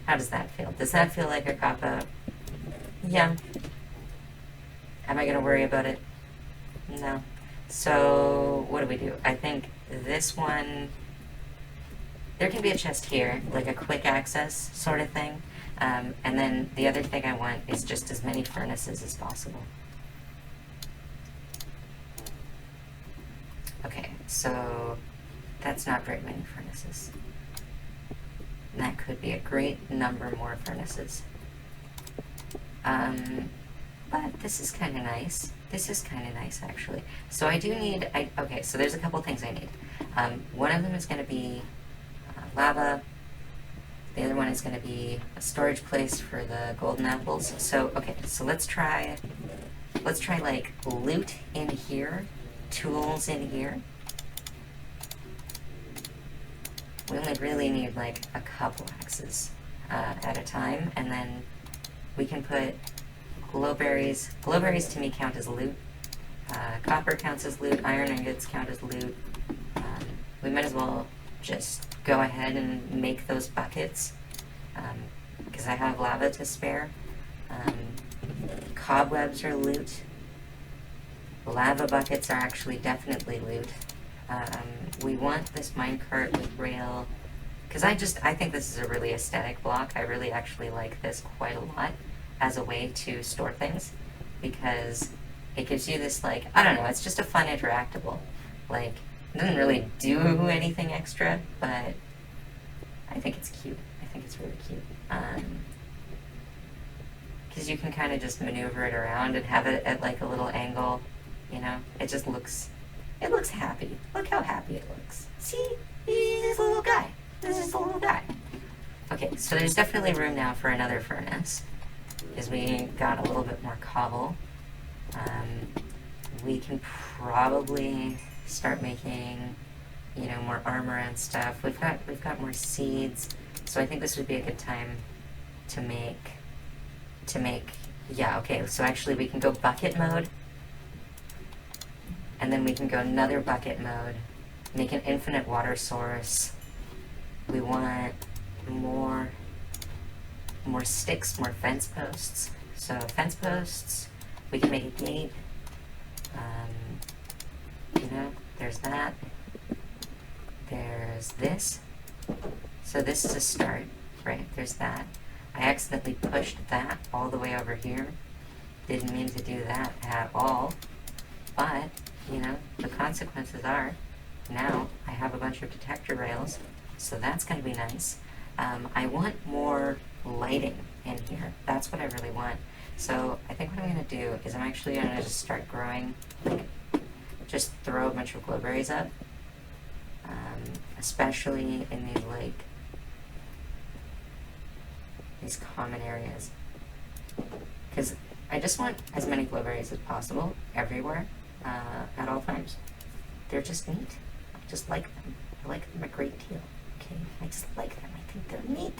how does that feel? Does that feel like a cop-out? Yeah. Am I going to worry about it? No. So, what do? I think this one, there can be a chest here, like a quick access sort of thing. And then the other thing I want is just as many furnaces as possible. Okay, so that's not very many furnaces. And that could be a great number more furnaces. But this is kind of nice. This is kind of nice, actually. So I do need, okay, so there's a couple things I need. One of them is going to be lava. The other one is going to be a storage place for the golden apples. So, okay, so let's try like loot in here, tools in here. We only really need like a couple axes at a time, and then we can put glowberries. Glowberries to me count as loot. Copper counts as loot. Iron ingots count as loot. We might as well just go ahead and make those buckets because I have lava to spare. Cobwebs are loot. Lava buckets are actually definitely loot. We want this minecart with rail because I think this is a really aesthetic block. I really actually like this quite a lot as a way to store things because it gives you this, like, I don't know, it's just a fun interactable. Like, it doesn't really do anything extra, but I think it's cute. I think it's really cute. Because you can kind of just maneuver it around and have it at like a little angle, you know? It just looks, it looks happy. Look how happy it looks. See? He's a little guy. This is a little guy. Okay, so there's definitely room now for another furnace. Because we got a little bit more cobble. We can probably start making, you know, more armor and stuff. We've got more seeds, so I think this would be a good time to make. Yeah, okay. So actually, we can go bucket mode, and then we can go another bucket mode. Make an infinite water source. We want more sticks, more fence posts. So fence posts, we can make a gate. You know, there's that. There's this. So this is a start, right? There's that. I accidentally pushed that all the way over here. Didn't mean to do that at all. But, you know, the consequences are, now I have a bunch of detector rails, so that's going to be nice. I want more lighting in here. That's what I really want. So I think what I'm going to do is I'm actually going to just start growing, like, just throw a bunch of glowberries up, especially in these, like, these common areas. Because I just want as many glowberries as possible everywhere at all times. They're just neat. I just like them. I like them a great deal. Okay, I just like them. I think they're neat.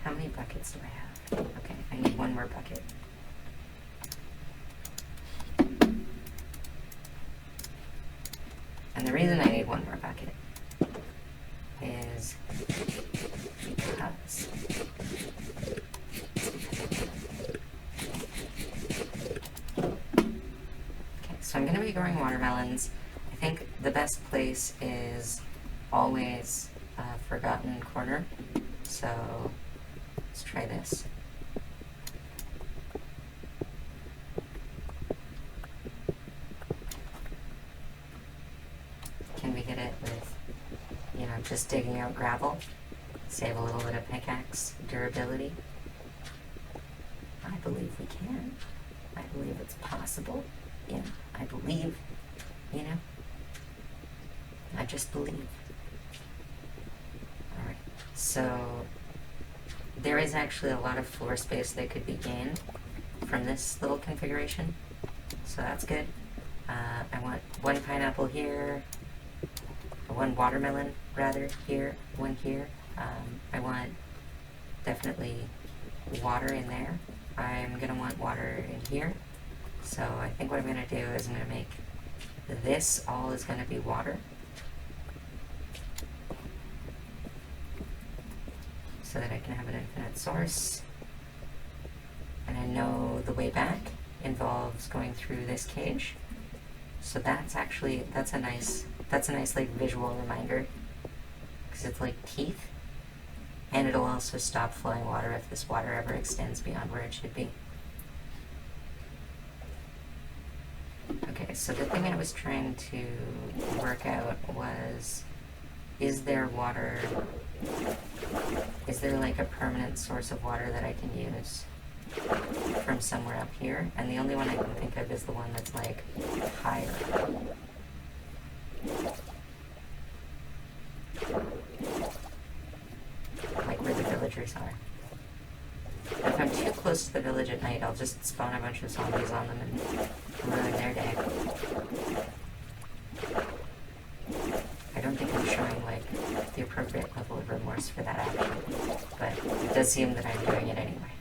How many buckets do I have? Okay, I need one more bucket. And the reason I need one more bucket is because so I'm going to be growing watermelons. I think the best place is always Forgotten Corner. So let's try this. Can we get it with, you know, just digging out gravel? Save a little bit of pickaxe durability? I believe we can. I believe it's possible. Yeah, I believe, you know, I just believe. Alright, so there is actually a lot of floor space that could be gained from this little configuration, so that's good. I want one pineapple here, one watermelon rather here, one here. I want definitely water in there. I'm gonna want water in here. So I think what I'm going to do is I'm going to make this all is going to be water. So that I can have an infinite source. And I know the way back involves going through this cage. So that's actually, that's a nice like visual reminder. Because it's like teeth. And it'll also stop flowing water if this water ever extends beyond where it should be. Okay, so the thing I was trying to work out was, is there water, is there like a permanent source of water that I can use from somewhere up here? And the only one I can think of is the one that's like higher. Like where the villagers are. If I'm too close to the village at night, I'll just spawn a bunch of zombies on them and ruin their day. I don't think I'm showing, like, the appropriate level of remorse for that action, but it does seem that I'm doing it anyway.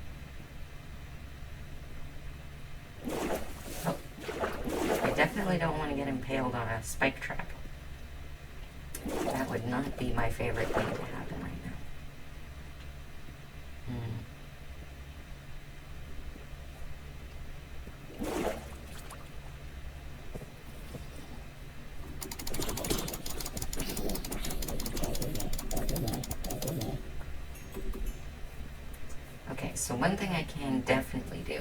Oh. I definitely don't want to get impaled on a spike trap. That would not be my favorite thing to happen right now. Okay, so one thing I can definitely do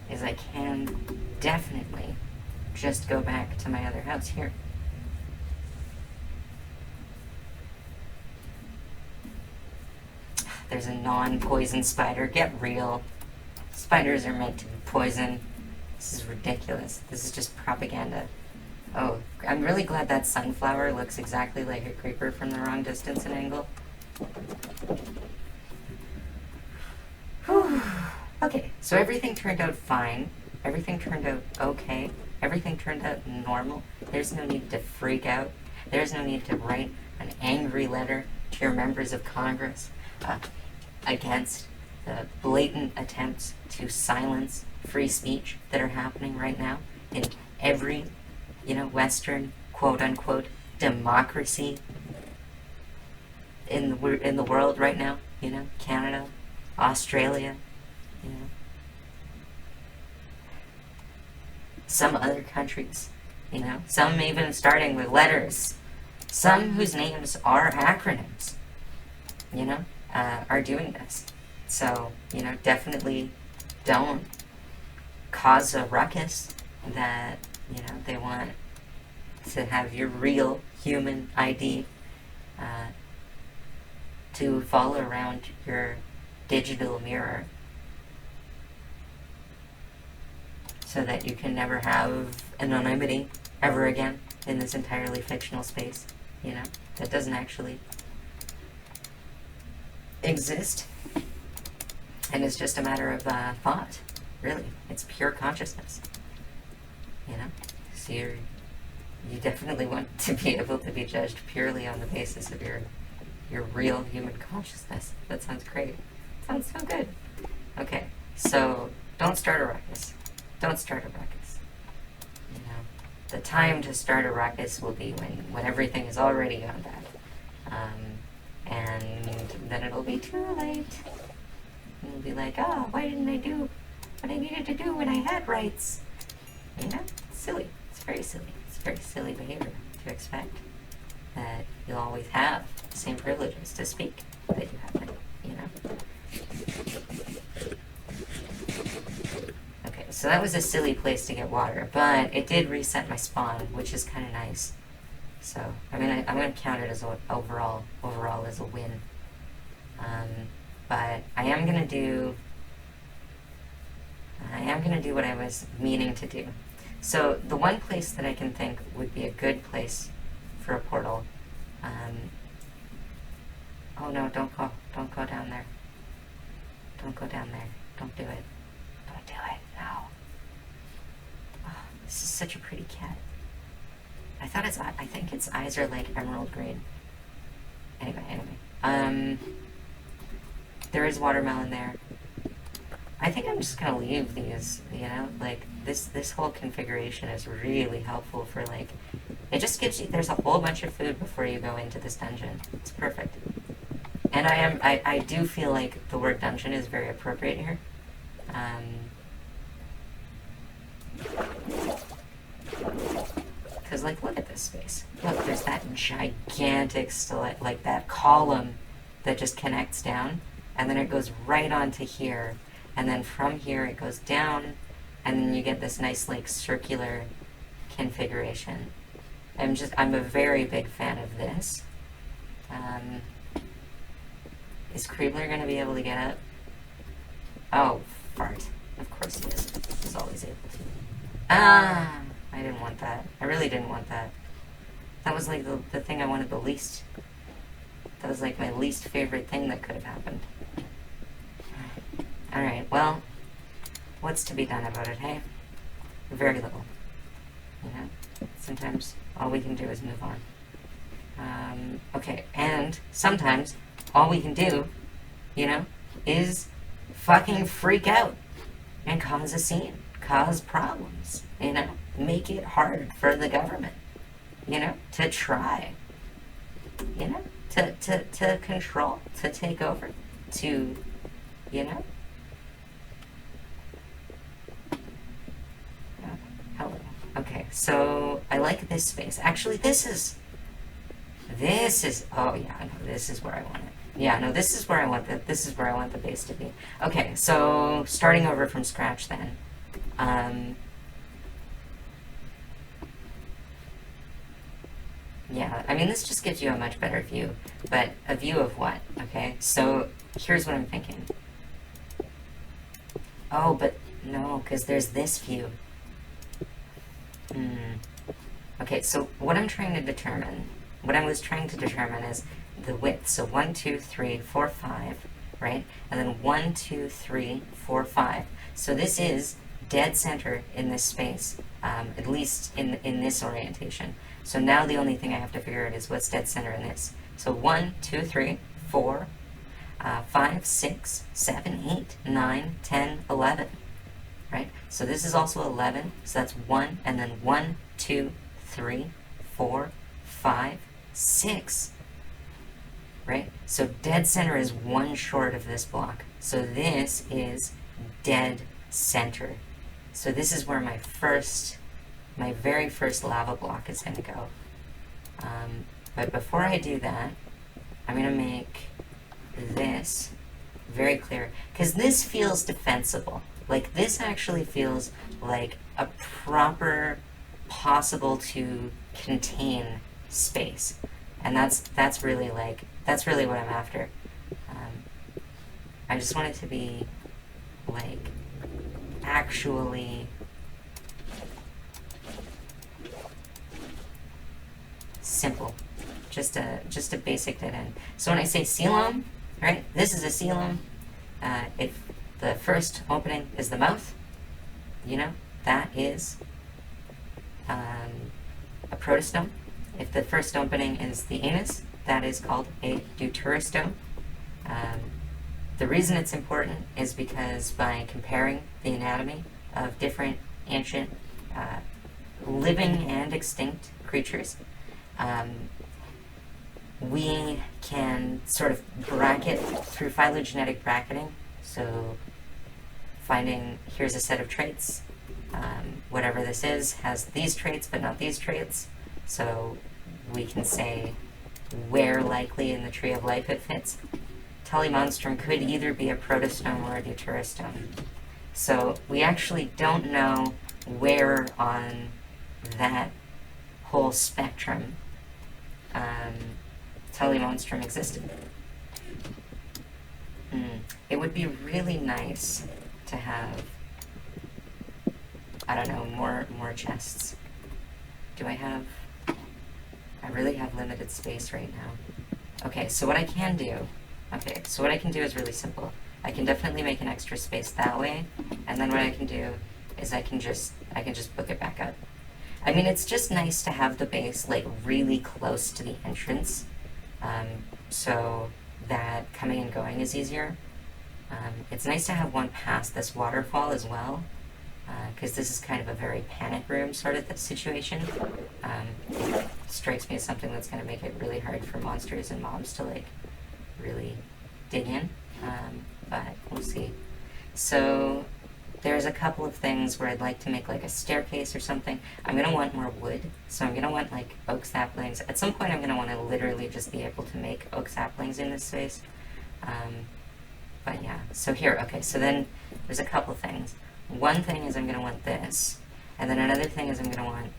is I can definitely just go back to my other house here. There's a non-poison spider. Get real. Spiders are meant to be poison. This is ridiculous. This is just propaganda. Oh, I'm really glad that sunflower looks exactly like a creeper from the wrong distance and angle. Whew. Okay, so everything turned out fine. Everything turned out okay. Everything turned out normal. There's no need to freak out. There's no need to write an angry letter to your members of Congress against the blatant attempts to silence free speech that are happening right now in every, Western, quote-unquote, democracy in the world right now, Canada, Australia, some other countries, some even starting with letters, some whose names are acronyms, are doing this. So, definitely don't cause a ruckus that, they want to have your real human ID to follow around your digital mirror. so that you can never have anonymity ever again in this entirely fictional space, you know, that doesn't actually exist, and it's just a matter of thought, really. It's pure consciousness, you know. So you definitely want to be able to be judged purely on the basis of your real human consciousness. That sounds great. Sounds so good. Okay, so don't start a ruckus. Don't start a ruckus. You know, the time to start a ruckus will be when everything is already gone bad. And then it'll be too late. And you'll be like, oh, why didn't I do what I needed to do when I had rights? You know, it's silly. It's very silly. It's very silly behavior to expect that you'll always have the same privileges to speak that you have been, you know? Okay, so that was a silly place to get water, but it did reset my spawn, which is kind of nice. So, I mean, I'm going to count it as overall as a win. But I am going to do what I was meaning to do. So the one place that I can think would be a good place for a portal. Oh no! Don't go down there. Don't go down there. Don't do it. Don't do it. No. Oh, this is such a pretty cat. I think its eyes are like emerald green. Anyway. There is watermelon there. I think I'm just gonna leave these, you know, like this whole configuration is really helpful for like, it just gives you, there's a whole bunch of food before you go into this dungeon. It's perfect. And I do feel like the word dungeon is very appropriate here. Because like, look at this space. Look, there's that gigantic like that column that just connects down, and then it goes right onto here, and then from here it goes down, and then you get this nice like circular configuration. I'm a very big fan of this. Is Kriebler going to be able to get up? Oh, fart. Of course he is. He's always able to. I didn't want that. I really didn't want that. That was like the thing I wanted the least. That was like my least favorite thing that could have happened. Alright, well, what's to be done about it, hey? Very little. You know? Sometimes all we can do is move on. Okay, and sometimes all we can do, you know, is fucking freak out and cause a scene, cause problems, you know, make it hard for the government, you know, to try, you know, to control, to take over, to, you know. Hello. Okay, so I like this space. Actually, this is, oh yeah, no, this is where I want it. Yeah, no, this is where I want the base to be. Okay, so starting over from scratch then. Yeah, I mean, this just gives you a much better view, but a view of what, okay? So here's what I'm thinking. Oh, but no, because there's this view. Okay, so what I was trying to determine is the width. So 1, 2, 3, 4, 5, right? And then 1, 2, 3, 4, 5. So this is dead center in this space, at least in this orientation. So now the only thing I have to figure out is what's dead center in this. So 1, 2, 3, 4, 5, 6, 7, 8, 9, 10, 11. Right? So this is also 11. So that's 1, and then 1, 2, 3, 4, 5, 6. Right? So dead center is 1 short of this block. So this is dead center. So this is where my very first lava block is going to go. But before I do that, I'm going to make this very clear, because this feels defensible. Like, this actually feels like a proper, possible to contain space. And that's really what I'm after. I just want it to be, like, actually simple, just a basic dead end. So when I say coelom, right, this is a coelom. If the first opening is the mouth, you know, that is a protostome. If the first opening is the anus, that is called a deuterostome. The reason it's important is because by comparing the anatomy of different ancient living and extinct creatures, we can sort of bracket through phylogenetic bracketing. So finding, here's a set of traits, whatever this is has these traits but not these traits, so we can say where likely in the tree of life it fits. Telemonstrum could either be a protostome or a deuterostome. So we actually don't know where on that whole spectrum Telemonstrum existed. It would be really nice to have, I don't know, more chests. Do I have... I really have limited space right now. Okay, so what I can do... Okay, so what I can do is really simple. I can definitely make an extra space that way, and then what I can do is I can just book it back up. I mean, it's just nice to have the base, like, really close to the entrance, so that coming and going is easier. It's nice to have one past this waterfall as well, because this is kind of a very panic room sort of situation. It strikes me as something that's going to make it really hard for monsters and mobs to, like, really dig in, but we'll see. So there's a couple of things where I'd like to make like a staircase or something. I'm going to want more wood, so I'm going to want like oak saplings. At some point I'm going to want to literally just be able to make oak saplings in this space. But yeah, so here, okay, so then there's a couple things. One thing is I'm going to want this, and then another thing is I'm going to want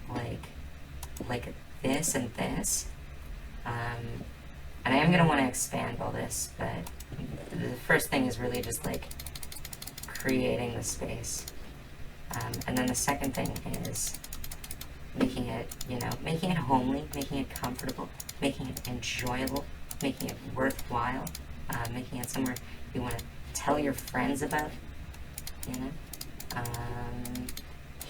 like this and this. And I am going to want to expand all this, but the first thing is really just like creating the space. And then the second thing is making it, you know, making it homely, making it comfortable, making it enjoyable, making it worthwhile, making it somewhere you want to tell your friends about, you know.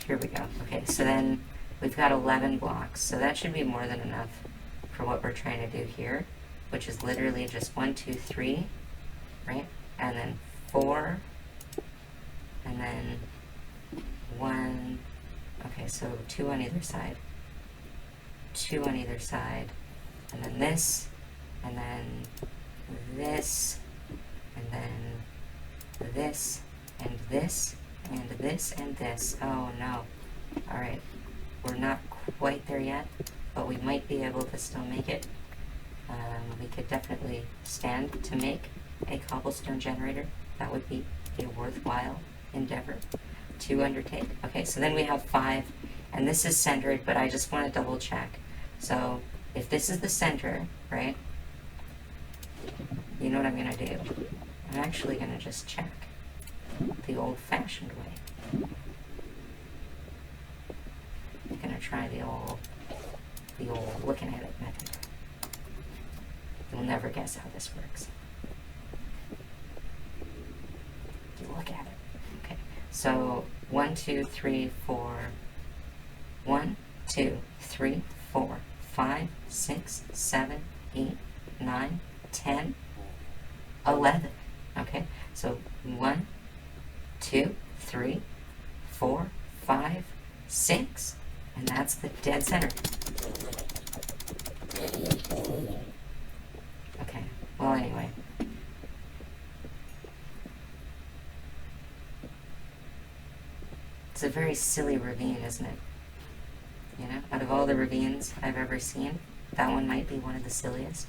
Here we go. Okay, so then we've got 11 blocks, so that should be more than enough for what we're trying to do here, which is literally just 1, 2, 3, right? And then 4, and then 1, okay, so 2 on either side, 2 on either side, and then this, and then this, and then this, and this, and this, and this. Oh no. Alright, we're not quite there yet, but we might be able to still make it. We could definitely stand to make a cobblestone generator. That would be a worthwhile endeavor to undertake. Okay, so then we have 5, and this is centered, but I just want to double check. So if this is the center, right, you know what I'm going to do? I'm actually going to just check the old-fashioned way. I'm going to try the old looking at it method. You'll never guess how this works. Look at it. Okay, so 1, 2, 3, 4. 1, 2, 3, 4, 5, 6, 7, 8, 9, 10, 11. Okay, so 1, 2, 3, 4, 5, 6, and that's the dead center. Okay, well anyway. It's a very silly ravine, isn't it? You know, out of all the ravines I've ever seen, that one might be one of the silliest.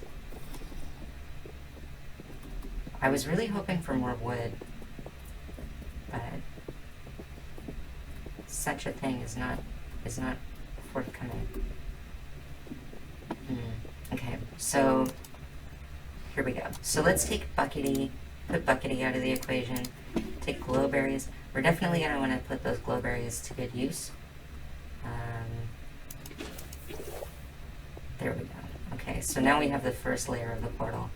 I was really hoping for more wood, but such a thing is not forthcoming. Okay, so here we go. So let's take Buckety, put Buckety out of the equation, take glowberries. We're definitely going to want to put those glowberries to good use. There we go. Okay, so now we have the first layer of the portal.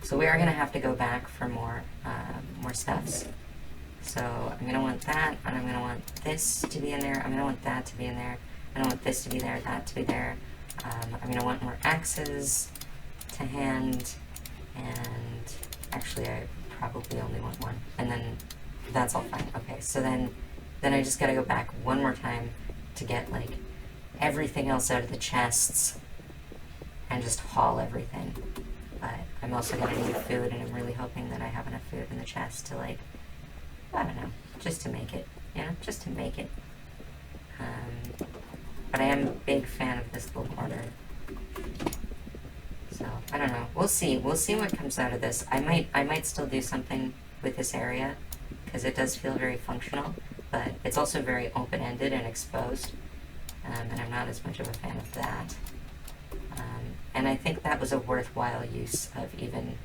So we are going to have to go back for more stuffs. So I'm going to want that, and I'm going to want this to be in there. I'm going to want that to be in there. I don't want this to be there, that to be there. I'm going to want more axes to hand, and actually I probably only want one. And then that's all fine. Okay, so then I just got to go back one more time to get like everything else out of the chests and just haul everything. But I'm also going to need food, and I'm really hoping that I have enough food in the chest to, like, I don't know, just to make it, you know, just to make it. But I am a big fan of this little corner. So, I don't know. We'll see. We'll see what comes out of this. I might still do something with this area, because it does feel very functional, but it's also very open-ended and exposed, and I'm not as much of a fan of that. And I think that was a worthwhile use of even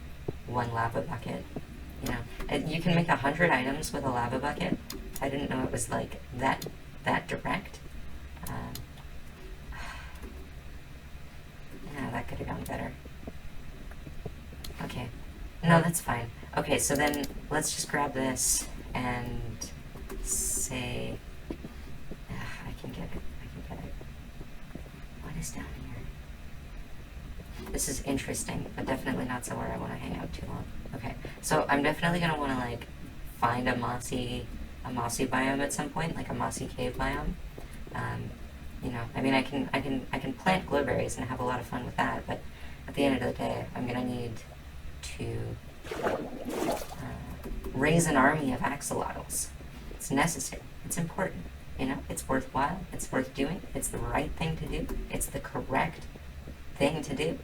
one lava bucket. You know, and you can make 100 items with a lava bucket. I didn't know it was like that direct. Yeah, that could have gone better. Okay, no, that's fine. Okay, so then let's just grab this and say, I can get it. What is down here? This is interesting, but definitely not somewhere I want to hang out too long. Okay, so I'm definitely gonna want to like find a mossy biome at some point, like a mossy cave biome. You know, I mean, I can plant glowberries and have a lot of fun with that, but at the end of the day, I'm gonna need to raise an army of axolotls. It's necessary. It's important. You know, it's worthwhile. It's worth doing. It's the right thing to do. It's the correct thing to do.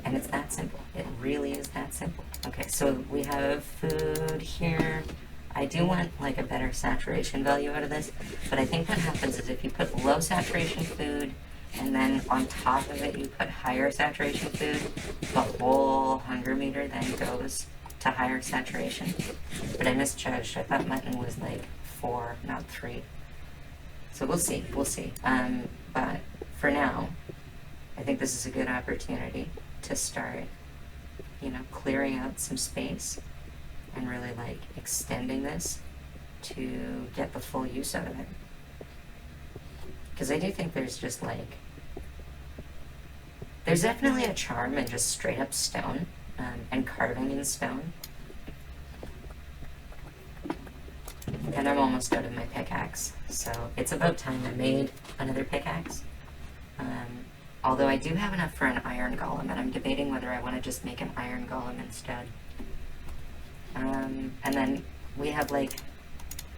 And it's that simple. It really is that simple. Okay, so we have food here. I do want like a better saturation value out of this, but I think what happens is if you put low saturation food and then on top of it you put higher saturation food, the whole hunger meter then goes to higher saturation. But I misjudged. I thought mutton was like 4, not 3. So we'll see. But for now, I think this is a good opportunity to start, you know, clearing out some space and really like extending this to get the full use out of it. Because I do think there's just like, there's definitely a charm in just straight up stone and carving in stone. And I'm almost out of my pickaxe, so it's about time I made another pickaxe. Although I do have enough for an iron golem, and I'm debating whether I want to just make an iron golem instead. And then we have like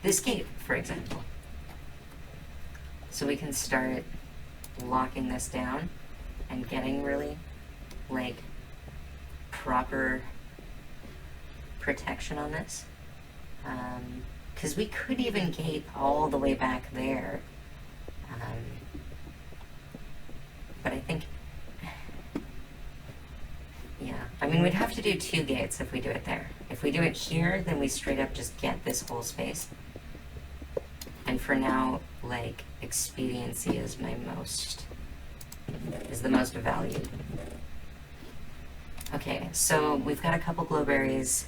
this gate, for example. So we can start locking this down and getting really like proper protection on this. Because we could even gate all the way back there. But I think, yeah, I mean, we'd have to do 2 gates if we do it there. If we do it here, then we straight up just get this whole space. And for now, like, expediency is the most valued. Okay, so we've got a couple glowberries.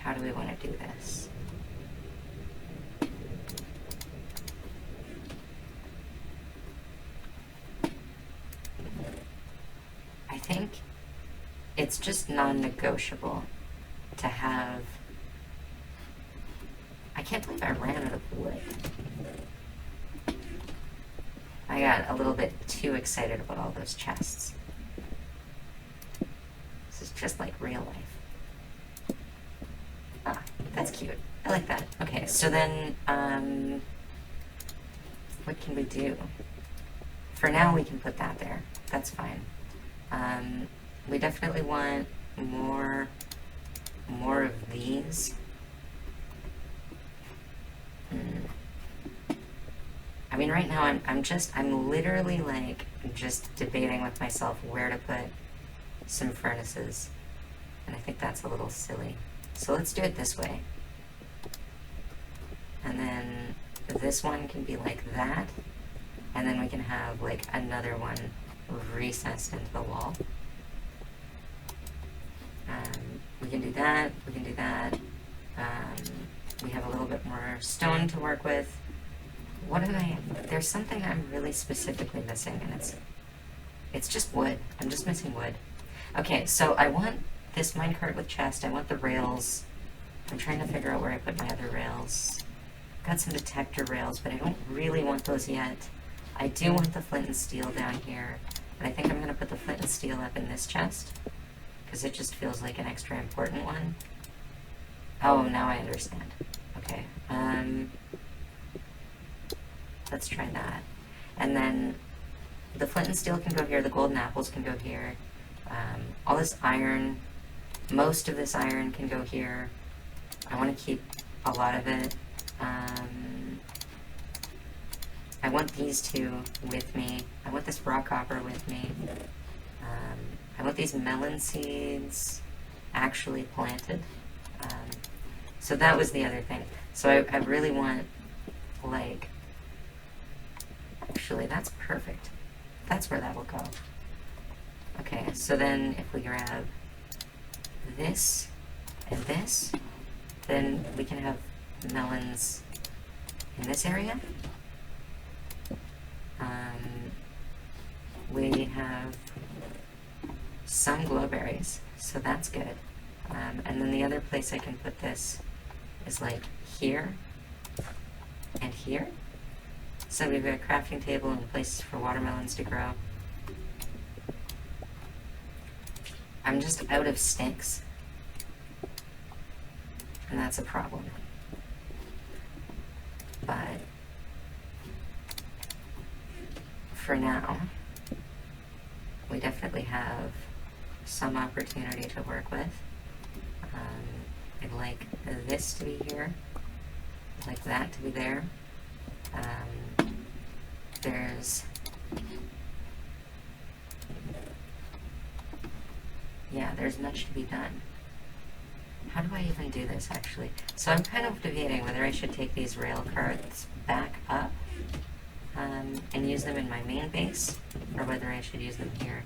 How do we want to do this? I think it's just non-negotiable to have... I can't believe I ran out of wood. I got a little bit too excited about all those chests. This is just like real life. Ah, that's cute. I like that. Okay, so then, what can we do? For now, we can put that there. That's fine. We definitely want more of these. I mean, right now I'm literally like just debating with myself where to put some furnaces, and I think that's a little silly. So let's do it this way. And then this one can be like that, have like another one recessed into the wall. We can do that, we can do that. We have a little bit more stone to work with. What am I, there's something I'm really specifically missing, and it's just wood. I'm just missing wood. Okay, so I want this minecart with chest. I want the rails. I'm trying to figure out where I put my other rails. Got some detector rails, but I don't really want those yet. I do want the flint and steel down here, but I think I'm going to put the flint and steel up in this chest, because it just feels like an extra important one. Oh, now I understand. Okay, let's try that. And then the flint and steel can go here, the golden apples can go here. All this iron, most of this iron can go here. I want to keep a lot of it. I want these two with me. I want this raw copper with me. I want these melon seeds actually planted. So that was the other thing. So I really want, like, actually that's perfect. That's where that will go. Okay, so then if we grab this and this, then we can have melons in this area. We have some glowberries, so that's good. And then the other place I can put this is like here and here. So we've got a crafting table and places for watermelons to grow. I'm just out of sticks, and that's a problem. But for now, we definitely have some opportunity to work with. I'd like this to be here, I'd like that to be there. There's much to be done. How do I even do this, actually? So I'm kind of debating whether I should take these rail carts back up and use them in my main base, or whether I should use them here.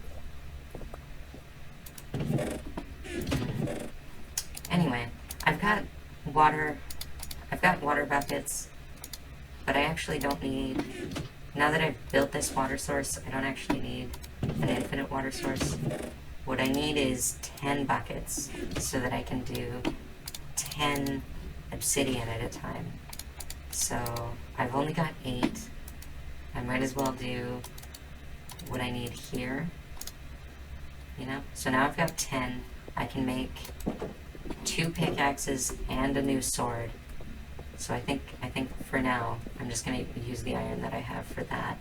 Anyway, I've got water buckets, but I actually don't need, now that I've built this water source, I don't actually need an infinite water source. What I need is 10 buckets so that I can do 10 obsidian at a time. So I've only got 8. I might as well do what I need here, you know? So now I've got 10. I can make 2 pickaxes and a new sword. So I think for now, I'm just gonna use the iron that I have for that.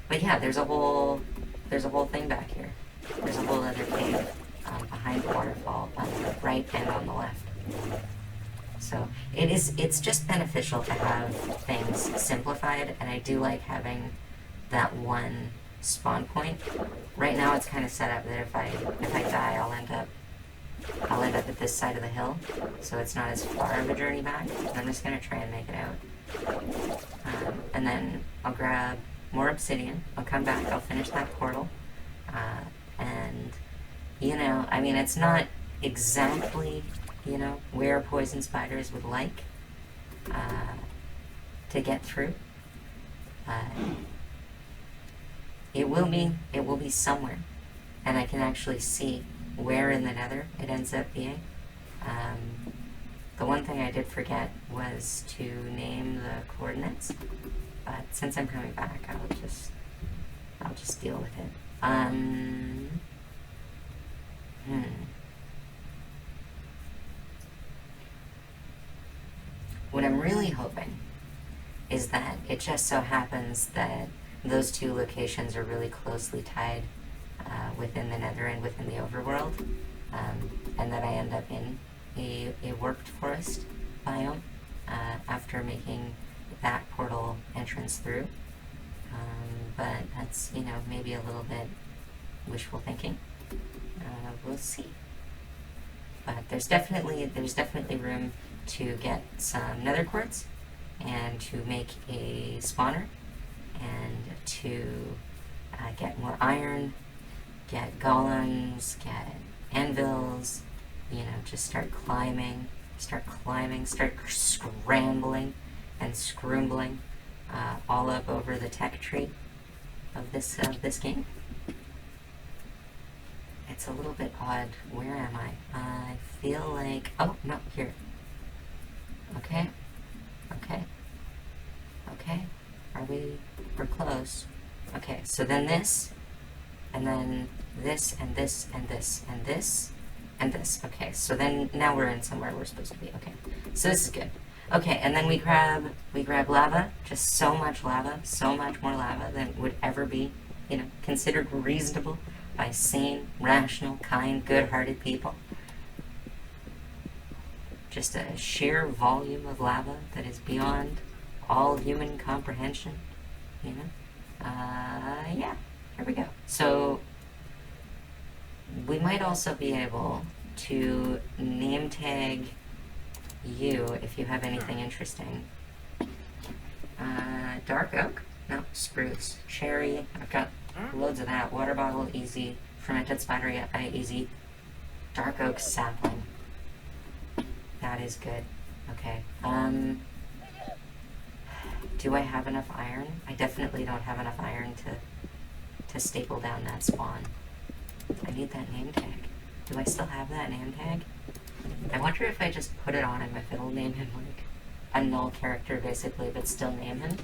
But yeah, there's a whole thing back here. There's a whole other cave behind the waterfall on the right and on the left. So it's just beneficial to have things simplified, and I do like having that one spawn point. Right now it's kind of set up that if I die, I'll end up at this side of the hill, so it's not as far of a journey back. But I'm just gonna try and make it out. And then I'll grab more obsidian. I'll come back. I'll finish that portal. And, you know, I mean, it's not exactly, you know, where poison spiders would like to get through. It will be somewhere, and I can actually see where in the nether it ends up being. The one thing I did forget was to name the coordinates, but since I'm coming back, I'll just deal with it. What I'm really hoping is that it just so happens that those two locations are really closely tied within the nether and within the overworld, and that I end up in a warped forest biome after making that portal entrance through. But that's, you know, maybe a little bit wishful thinking. We'll see. But there's definitely room to get some nether quartz and to make a spawner, and to get more iron, get golems, get anvils, you know, just start climbing, start scrambling and scrombling all up over the tech tree of this game. It's a little bit odd. Where am I? I feel like, oh no, here. Okay, okay, okay. We're close. Okay, so then this, and then this, and this, and this, and this, and this. Okay, so then now we're in somewhere we're supposed to be. Okay, so this is good. Okay, and then we grab lava, just so much lava, so much more lava than would ever be, you know, considered reasonable by sane, rational, kind, good-hearted people. Just a sheer volume of lava that is beyond all human comprehension, you know? Yeah, here we go. So, we might also be able to name tag you if you have anything interesting. Dark oak? No, spruce. Cherry, I've got loads of that. Water bottle, easy. Fermented spider, easy. Dark oak sapling. That is good. Okay. Do I have enough iron? I definitely don't have enough iron to staple down that spawn. I need that name tag. Do I still have that name tag? I wonder if I just put it on him, if it'll name him like a null character basically, but still name him.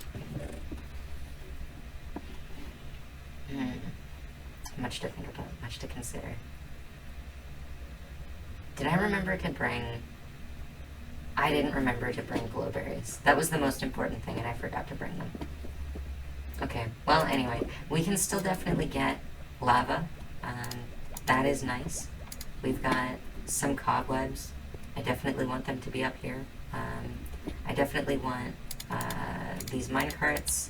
Much to think about, much to consider. Did I remember to bring... I didn't remember to bring glowberries. That was the most important thing, and I forgot to bring them. Okay, well, anyway, we can still definitely get lava. That is nice. We've got some cobwebs. I definitely want them to be up here. I definitely want these minecarts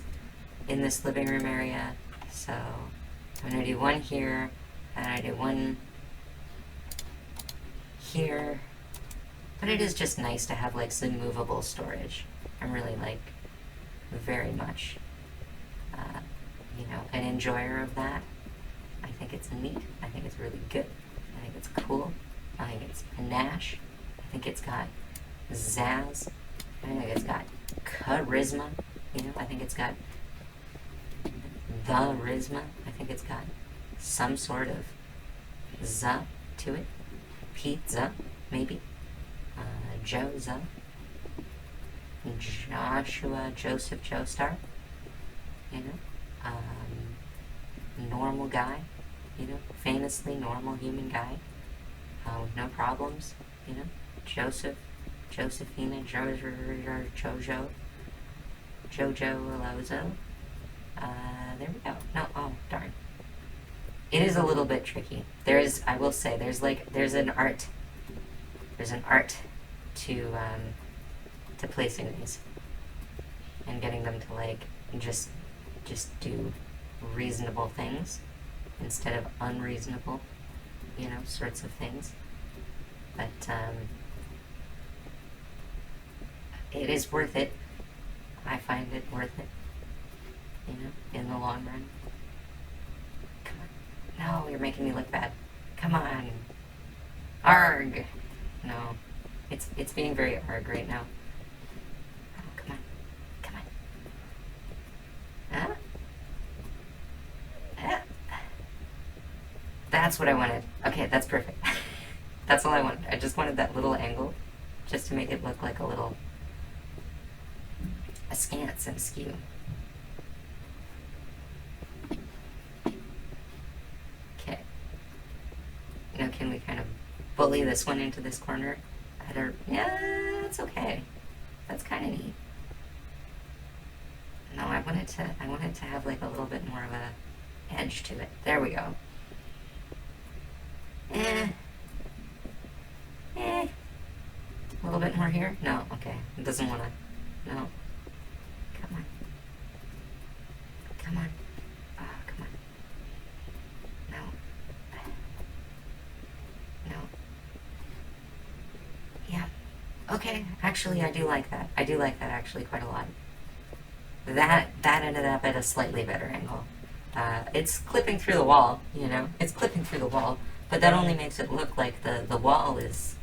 in this living room area. So I'm going to do one here, and I do one here. But it is just nice to have like some movable storage. I'm really like very much, you know, an enjoyer of that. I think it's neat. I think it's really good. I think it's cool. I think it's panache. I think it's got zazz. I think it's got charisma. You know, I think it's got the charisma. I think it's got some sort of za to it. Pizza, maybe. Joza. Joshua Joseph Joestar. You know, normal guy. You know, famously normal human guy. With no problems. You know, Joseph, Josephina, Jojo, Alonzo. There we go. No, oh, darn. It is a little bit tricky. There is, I will say, there's an art to placing these and getting them to like just do reasonable things instead of unreasonable, you know, sorts of things. But it is worth it. I find it worth it, you know, in the long run. Come on. No, you're making me look bad. Come on. Arg. No. It's being very arg right now. Oh, come on. Come on. That's what I wanted. Okay, that's perfect. That's all I wanted. I just wanted that little angle just to make it look like a little askance and askew. Okay. Now can we kind of bully this one into this corner? Yeah, it's okay. That's kind of neat. No, I wanted to have like a little bit more of a edge to it. There we go. A little bit more here? No, okay. It doesn't want to. No. Come on. Come on. Oh, come on. No. No. Yeah. Okay. Actually, I do like that. I do like that actually quite a lot. that ended up at a slightly better angle. It's clipping through the wall, you know? It's clipping through the wall, but that only makes it look like the wall is,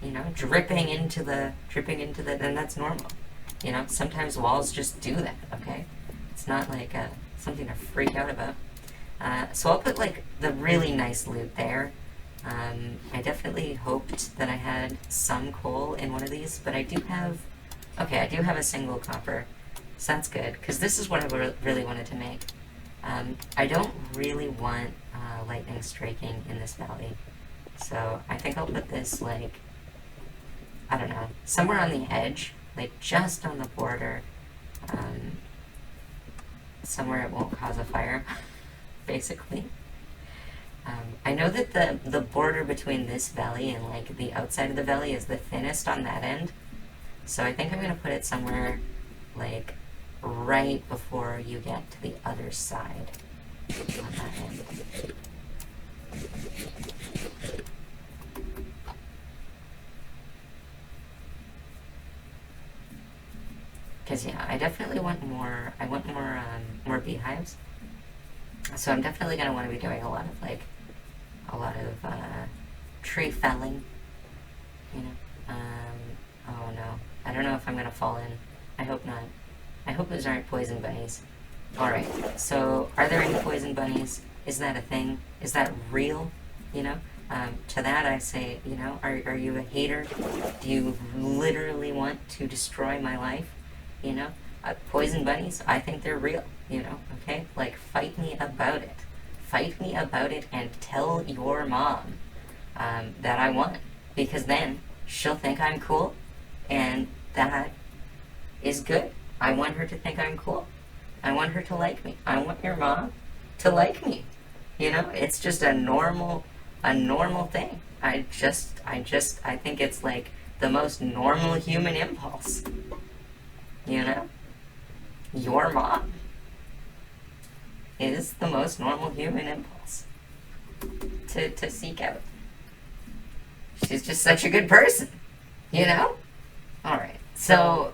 you know, dripping into the, and that's normal. You know, sometimes walls just do that, okay? It's not like something to freak out about. So I'll put like the really nice loot there. I definitely hoped that I had some coal in one of these, but I do have, okay, I do have a single copper, so that's good, because this is what I really wanted to make. I don't really want lightning striking in this valley, so I think I'll put this like, I don't know, somewhere on the edge, like just on the border, somewhere it won't cause a fire, basically. I know that the border between this valley and like the outside of the valley is the thinnest on that end, so I think I'm going to put it somewhere like right before you get to the other side on that end. Because yeah, I definitely want more. I want more beehives. So I'm definitely gonna want to be doing a lot of tree felling. You know. Oh no, I don't know if I'm gonna fall in. I hope not. I hope those aren't poison bunnies. All right. So are there any poison bunnies? Is that a thing? Is that real? You know. To that I say, you know, are you a hater? Do you literally want to destroy my life? You know, poison bunnies, I think they're real, you know, okay? Like, fight me about it. Fight me about it and tell your mom that I won. Because then she'll think I'm cool, and that is good. I want her to think I'm cool. I want her to like me. I want your mom to like me. You know, it's just a normal thing. I think it's like the most normal human impulse. You know? Your mom is the most normal human impulse to seek out. She's just such a good person. You know? Alright. So,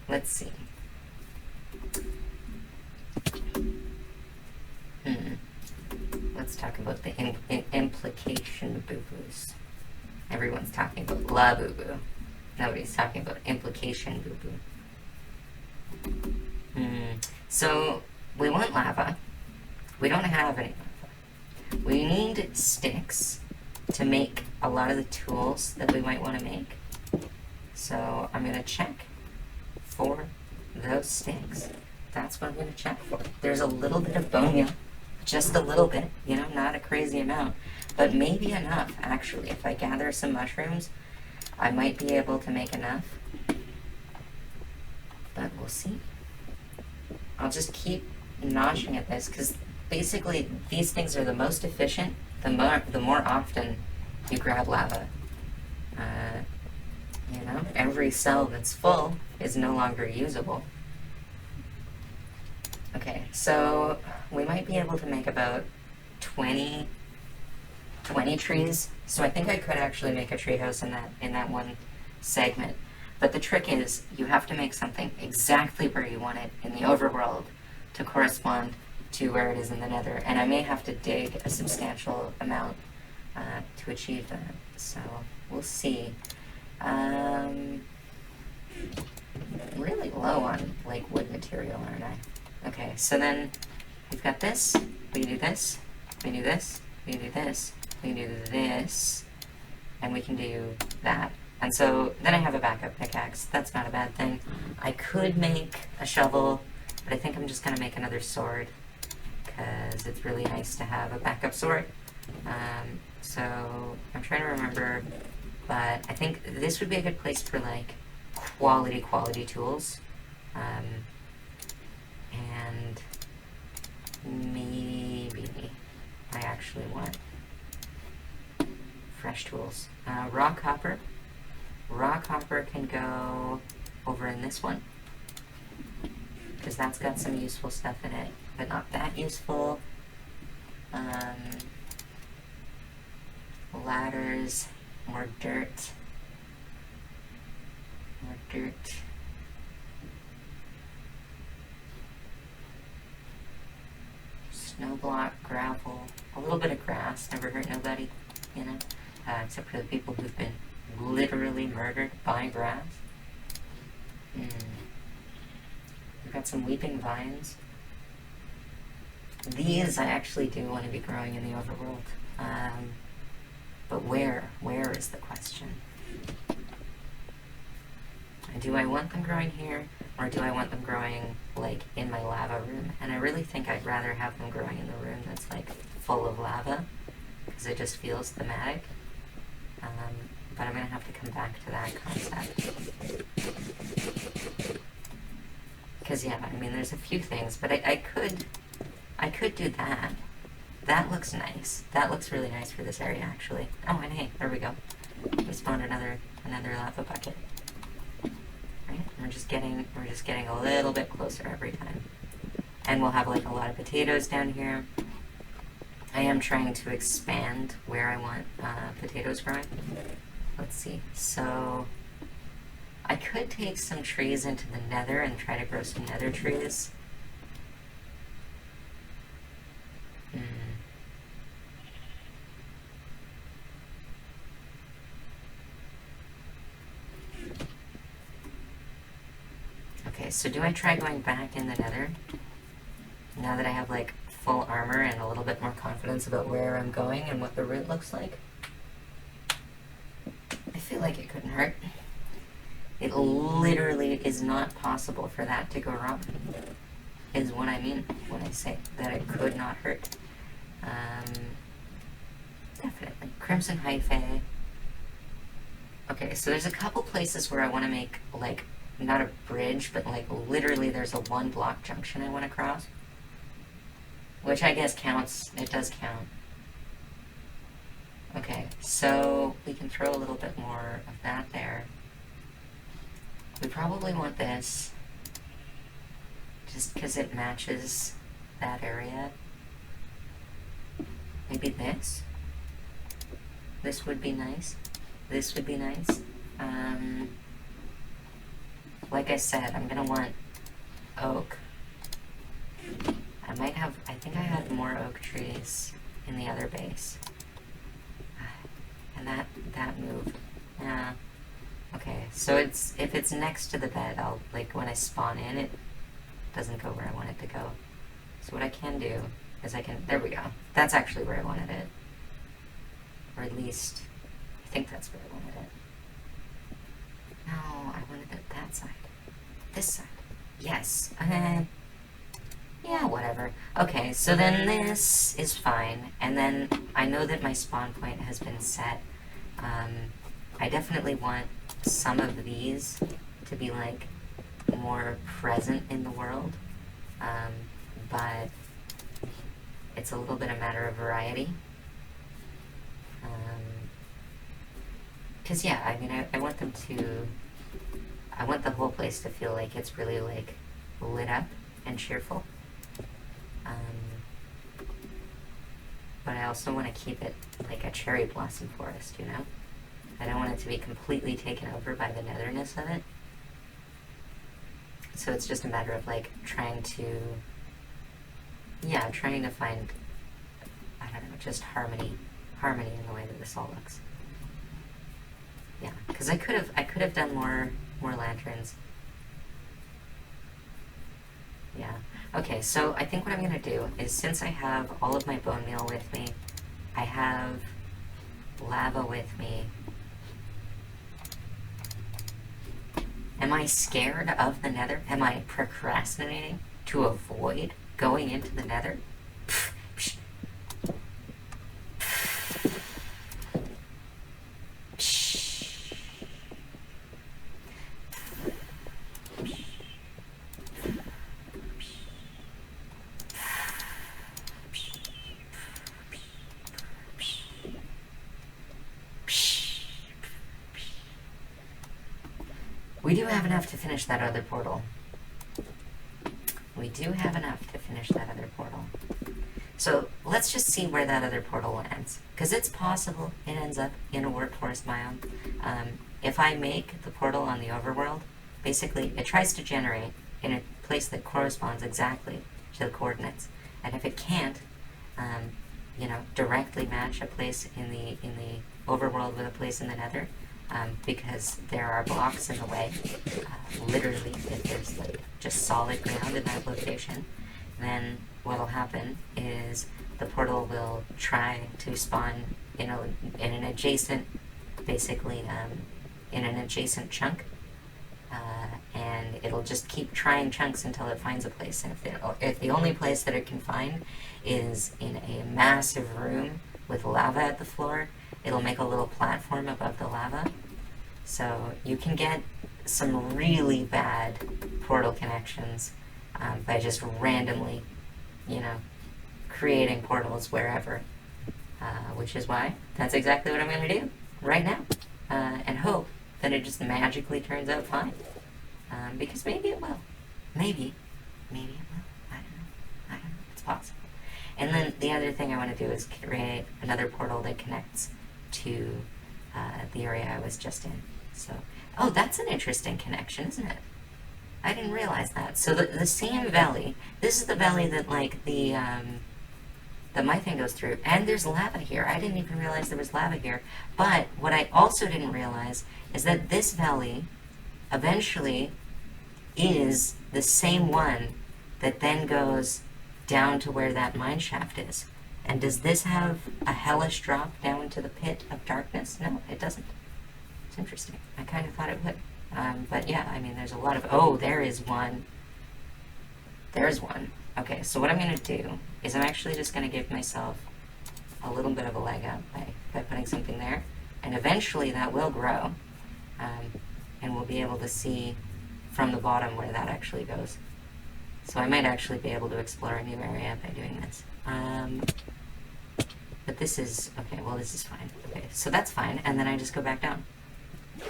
let's see. Let's talk about the implication boo-boos. Everyone's talking about la boo-boo. Nobody's talking about implication boo-boo. So, we want lava. We don't have any lava. We need sticks to make a lot of the tools that we might want to make. So, I'm going to check for those sticks. That's what I'm going to check for. There's a little bit of bone meal. Just a little bit, you know, not a crazy amount. But maybe enough, actually. If I gather some mushrooms, I might be able to make enough, but we'll see. I'll just keep noshing at this, because basically these things are the most efficient the more often you grab lava. You know, every cell that's full is no longer usable. Okay, so we might be able to make about 20 trees. So I think I could actually make a treehouse in that one segment. But the trick is, you have to make something exactly where you want it in the overworld to correspond to where it is in the nether. And I may have to dig a substantial amount to achieve that. So we'll see. Really low on like wood material, aren't I? Okay, so then we've got this. We do this. We do this. We do this. We can do this, and we can do that. And so then I have a backup pickaxe. That's not a bad thing. I could make a shovel, but I think I'm just going to make another sword, because it's really nice to have a backup sword. So I'm trying to remember, but I think this would be a good place for like quality tools. And maybe I actually want fresh tools. Rock hopper. Rock hopper can go over in this one, because that's got some useful stuff in it, but not that useful. Ladders, more dirt. More dirt. snow block, gravel, a little bit of grass, never hurt nobody, you know, except for the people who've been literally murdered by grass. We've got some weeping vines. These I actually do want to be growing in the overworld. But where? Where is the question? Do I want them growing here, or do I want them growing, like, in my lava room? And I really think I'd rather have them growing in the room that's, like, full of lava, because it just feels thematic. But I'm going to have to come back to that concept. Because, yeah, I mean, there's a few things, but I could do that. That looks nice. That looks really nice for this area, actually. Oh, and hey, there we go. We spawned another lava bucket. Right? We're just getting a little bit closer every time. And we'll have, like, a lot of potatoes down here. I am trying to expand where I want potatoes growing. Let's see. So I could take some trees into the nether and try to grow some nether trees. Okay, so do I try going back in the nether? Now that I have, like, full armor and a little bit more confidence about where I'm going and what the route looks like? I feel like it couldn't hurt. It literally is not possible for that to go wrong, is what I mean when I say that it could not hurt. Definitely. Crimson Hyphae. Okay, so there's a couple places where I want to make, like, not a bridge, but, like, literally there's a one-block junction I want to cross. Which I guess counts. It does count. Okay, so we can throw a little bit more of that there. We probably want this, just because it matches that area. Maybe this? This would be nice. This would be nice. Like I said, I'm gonna want oak. I think I had more oak trees in the other base. And that moved. Yeah. Okay, so if it's next to the bed, I'll, like, when I spawn in, it doesn't go where I want it to go. So what I can do is there we go. That's actually where I wanted it. Or at least, I think that's where I wanted it. No, I wanted it that side. This side. Yes. Yeah, whatever. Okay, so then this is fine. And then I know that my spawn point has been set. I definitely want some of these to be, like, more present in the world. But it's a little bit a matter of variety. Because, yeah, I mean, I want them to... I want the whole place to feel like it's really, like, lit up and cheerful. But I also want to keep it like a cherry blossom forest, you know? I don't want it to be completely taken over by the netherness of it. So it's just a matter of, like, trying to find, I don't know, just harmony in the way that this all looks. Yeah, because I could have done more lanterns. Yeah. Okay, so I think what I'm going to do is, since I have all of my bone meal with me, I have lava with me. Am I scared of the nether? Am I procrastinating to avoid going into the nether? We do have enough to finish that other portal. We do have enough to finish that other portal. So let's just see where that other portal ends. Because it's possible it ends up in a warped forest biome. If I make the portal on the overworld, basically it tries to generate in a place that corresponds exactly to the coordinates. And if it can't, you know, directly match a place in the overworld with a place in the Nether, because there are blocks in the way. Literally, if there's like just solid ground in that location, then what'll happen is the portal will try to spawn, you know, in an adjacent, basically, in an adjacent chunk, and it'll just keep trying chunks until it finds a place. And if the only place that it can find is in a massive room with lava at the floor, it'll make a little platform above the lava. So you can get some really bad portal connections by just randomly, you know, creating portals wherever, which is why that's exactly what I'm going to do right now, and hope that it just magically turns out fine, because maybe it will. Maybe it will. I don't know. It's possible. And then the other thing I want to do is create another portal that connects to the area I was just in. So, oh, that's an interesting connection, isn't it? I didn't realize that. So the same valley, this is the valley that like that my thing goes through, and there's lava here. I didn't even realize there was lava here. But what I also didn't realize is that this valley eventually is the same one that then goes down to where that mine shaft is. And does this have a hellish drop down to the pit of darkness? No, it doesn't. It's interesting. I kind of thought it would. But yeah, I mean, there's a lot of... Oh, there is one. There's one. Okay, so what I'm going to do is I'm actually just going to give myself a little bit of a leg up by putting something there. And eventually that will grow. And we'll be able to see from the bottom where that actually goes. So I might actually be able to explore a new area by doing this. But this is... Okay, well, this is fine. Okay, so that's fine. And then I just go back down.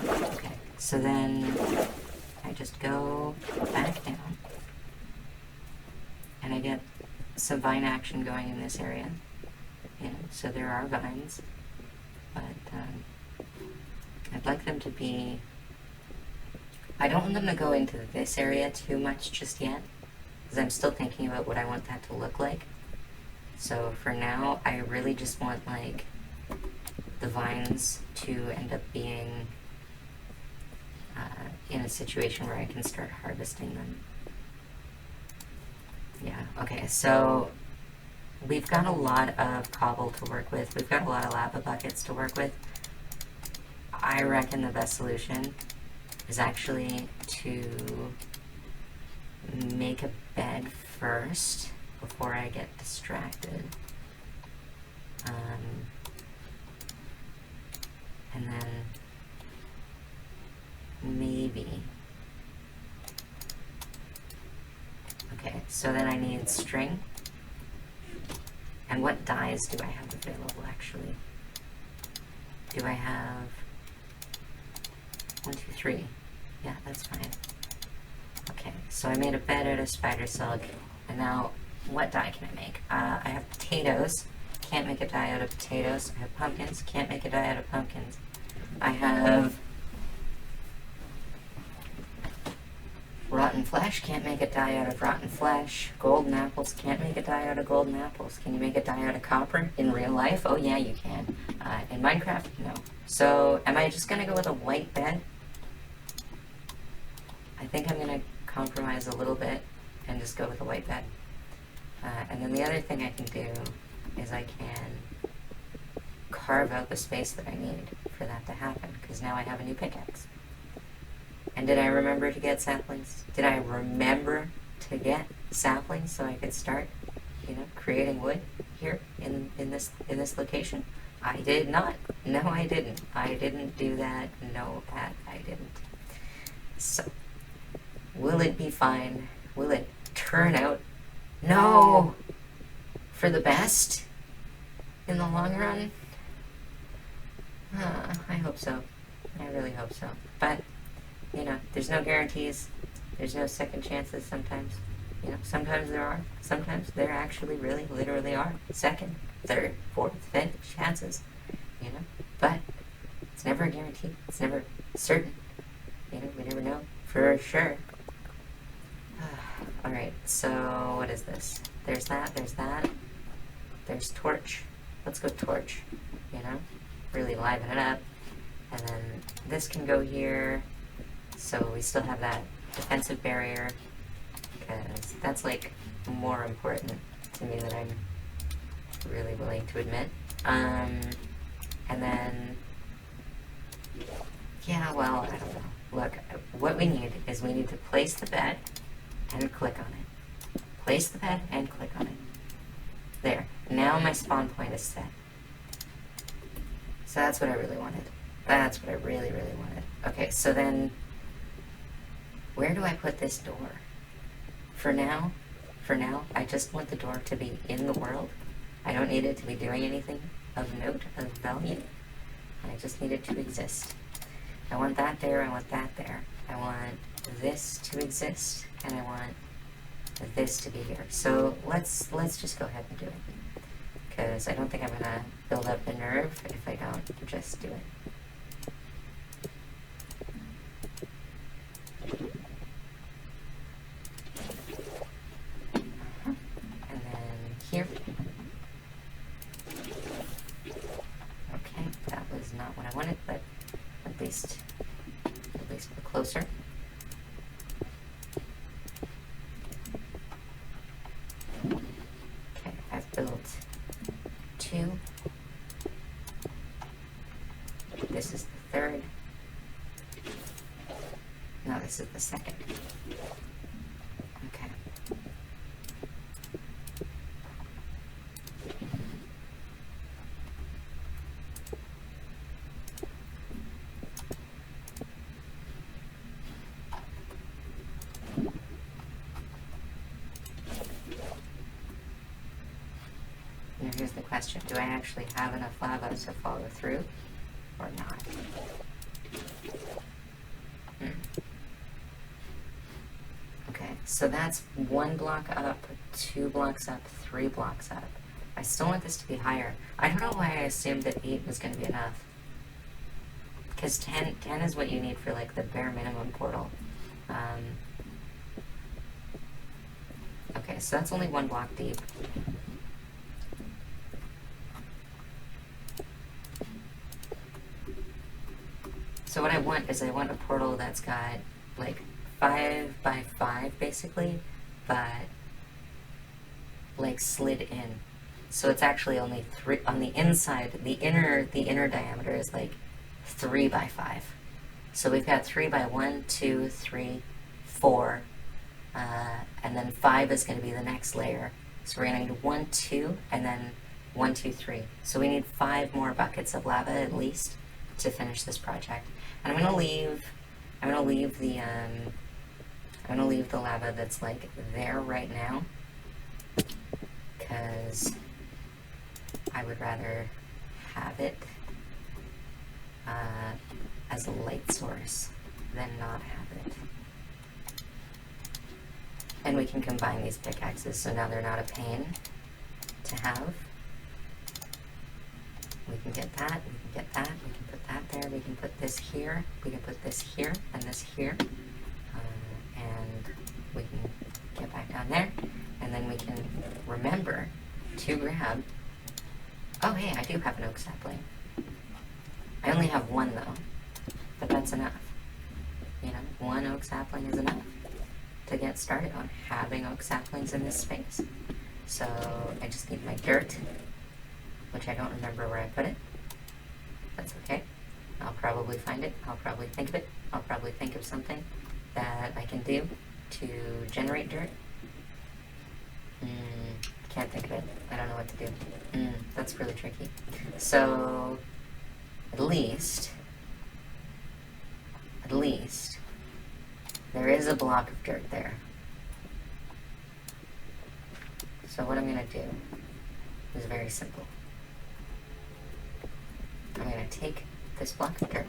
Okay, so then I just go back down. And I get some vine action going in this area. You know, so there are vines. But I'd like them to be... I don't want them to go into this area too much just yet, because I'm still thinking about what I want that to look like. So for now, I really just want, like, the vines to end up being in a situation where I can start harvesting them. Yeah, okay, so we've got a lot of cobble to work with. We've got a lot of lava buckets to work with. I reckon the best solution is actually to make a bed first before I get distracted. And then maybe... Okay, so then I need string. And what dyes do I have available, actually? Do I have... 1, 2, 3. Yeah, that's fine. Okay, so I made a bed out of spider silk. And now, what dye can I make? I have potatoes. Can't make a dye out of potatoes. I have pumpkins. Can't make a dye out of pumpkins. I have... rotten flesh. Can't make a dye out of rotten flesh. Golden apples. Can't make a dye out of golden apples. Can you make a dye out of copper in real life? Oh yeah, you can. In Minecraft, no. So, am I just gonna go with a white bed? I think I'm gonna compromise a little bit and just go with a white bed. And then the other thing I can do is I can carve out the space that I need for that to happen, because now I have a new pickaxe. And did I remember to get saplings? Did I remember to get saplings so I could start, you know, creating wood here in this location? I did not. No, I didn't. I didn't do that. No, Pat, I didn't. So, will it be fine? Will it turn out? No! For the best? In the long run? I hope so. I really hope so. But, you know, there's no guarantees. There's no second chances sometimes. You know, sometimes there are. Sometimes there actually really, literally are. Second, third, fourth, fifth chances. You know? But it's never a guarantee. It's never certain. You know, we never know for sure. Alright, so what is this? There's that, there's that. there's torch. Let's go torch, you know? Really liven it up. And then this can go here, so we still have that defensive barrier, because that's like more important to me than I'm really willing to admit. And then, yeah, well, I don't know. Look, what we need is we need to place the bed and click on it. Place the bed and click on it. There. Now my spawn point is set. So that's what I really wanted. That's what I really, really wanted. Okay, so then, where do I put this door? For now, I just want the door to be in the world. I don't need it to be doing anything of note, of value. I just need it to exist. I want that there, I want that there. I want this to exist, and I want this to be here. So let's just go ahead and do it. Because I don't think I'm gonna build up the nerve if I don't just do it. And then here. Okay, that was not what I wanted, but at least we're closer. Okay, I've built 2. This is the 3rd. No, this is the 2nd. Okay. Now here's the question. Do I actually have enough lava to follow through or not? Okay, so that's 1 block up, 2 blocks up, 3 blocks up. I still want this to be higher. I don't know why I assumed that 8 was going to be enough. Because 10 is what you need for like the bare minimum portal. Okay, so that's only 1 block deep. So what I want is I want a portal that's got like 5 by 5 basically, but like slid in. So it's actually only 3 on the inside. The inner diameter is like 3 by 5. So we've got 3 by 1, 2, 3, 4, and then 5 is going to be the next layer. So we're going to need 1, 2, and then 1, 2, 3. So we need 5 more buckets of lava at least to finish this project. And I'm gonna leave the lava that's like there right now, because I would rather have it as a light source than not have it. And we can combine these pickaxes, so now they're not a pain to have. We can get that, we can get that, we can put that there, we can put this here, we can put this here, and this here, and we can get back down there, and then we can remember to grab, oh hey, I do have an oak sapling. I only have 1 though, but that's enough. You know, 1 oak sapling is enough to get started on having oak saplings in this space. So I just need my dirt, which I don't remember where I put it. That's okay. I'll probably find it. I'll probably think of it. I'll probably think of something that I can do to generate dirt. Can't think of it. I don't know what to do. That's really tricky. So, at least, there is a block of dirt there. So what I'm going to do is very simple. I'm going to take this block of dirt.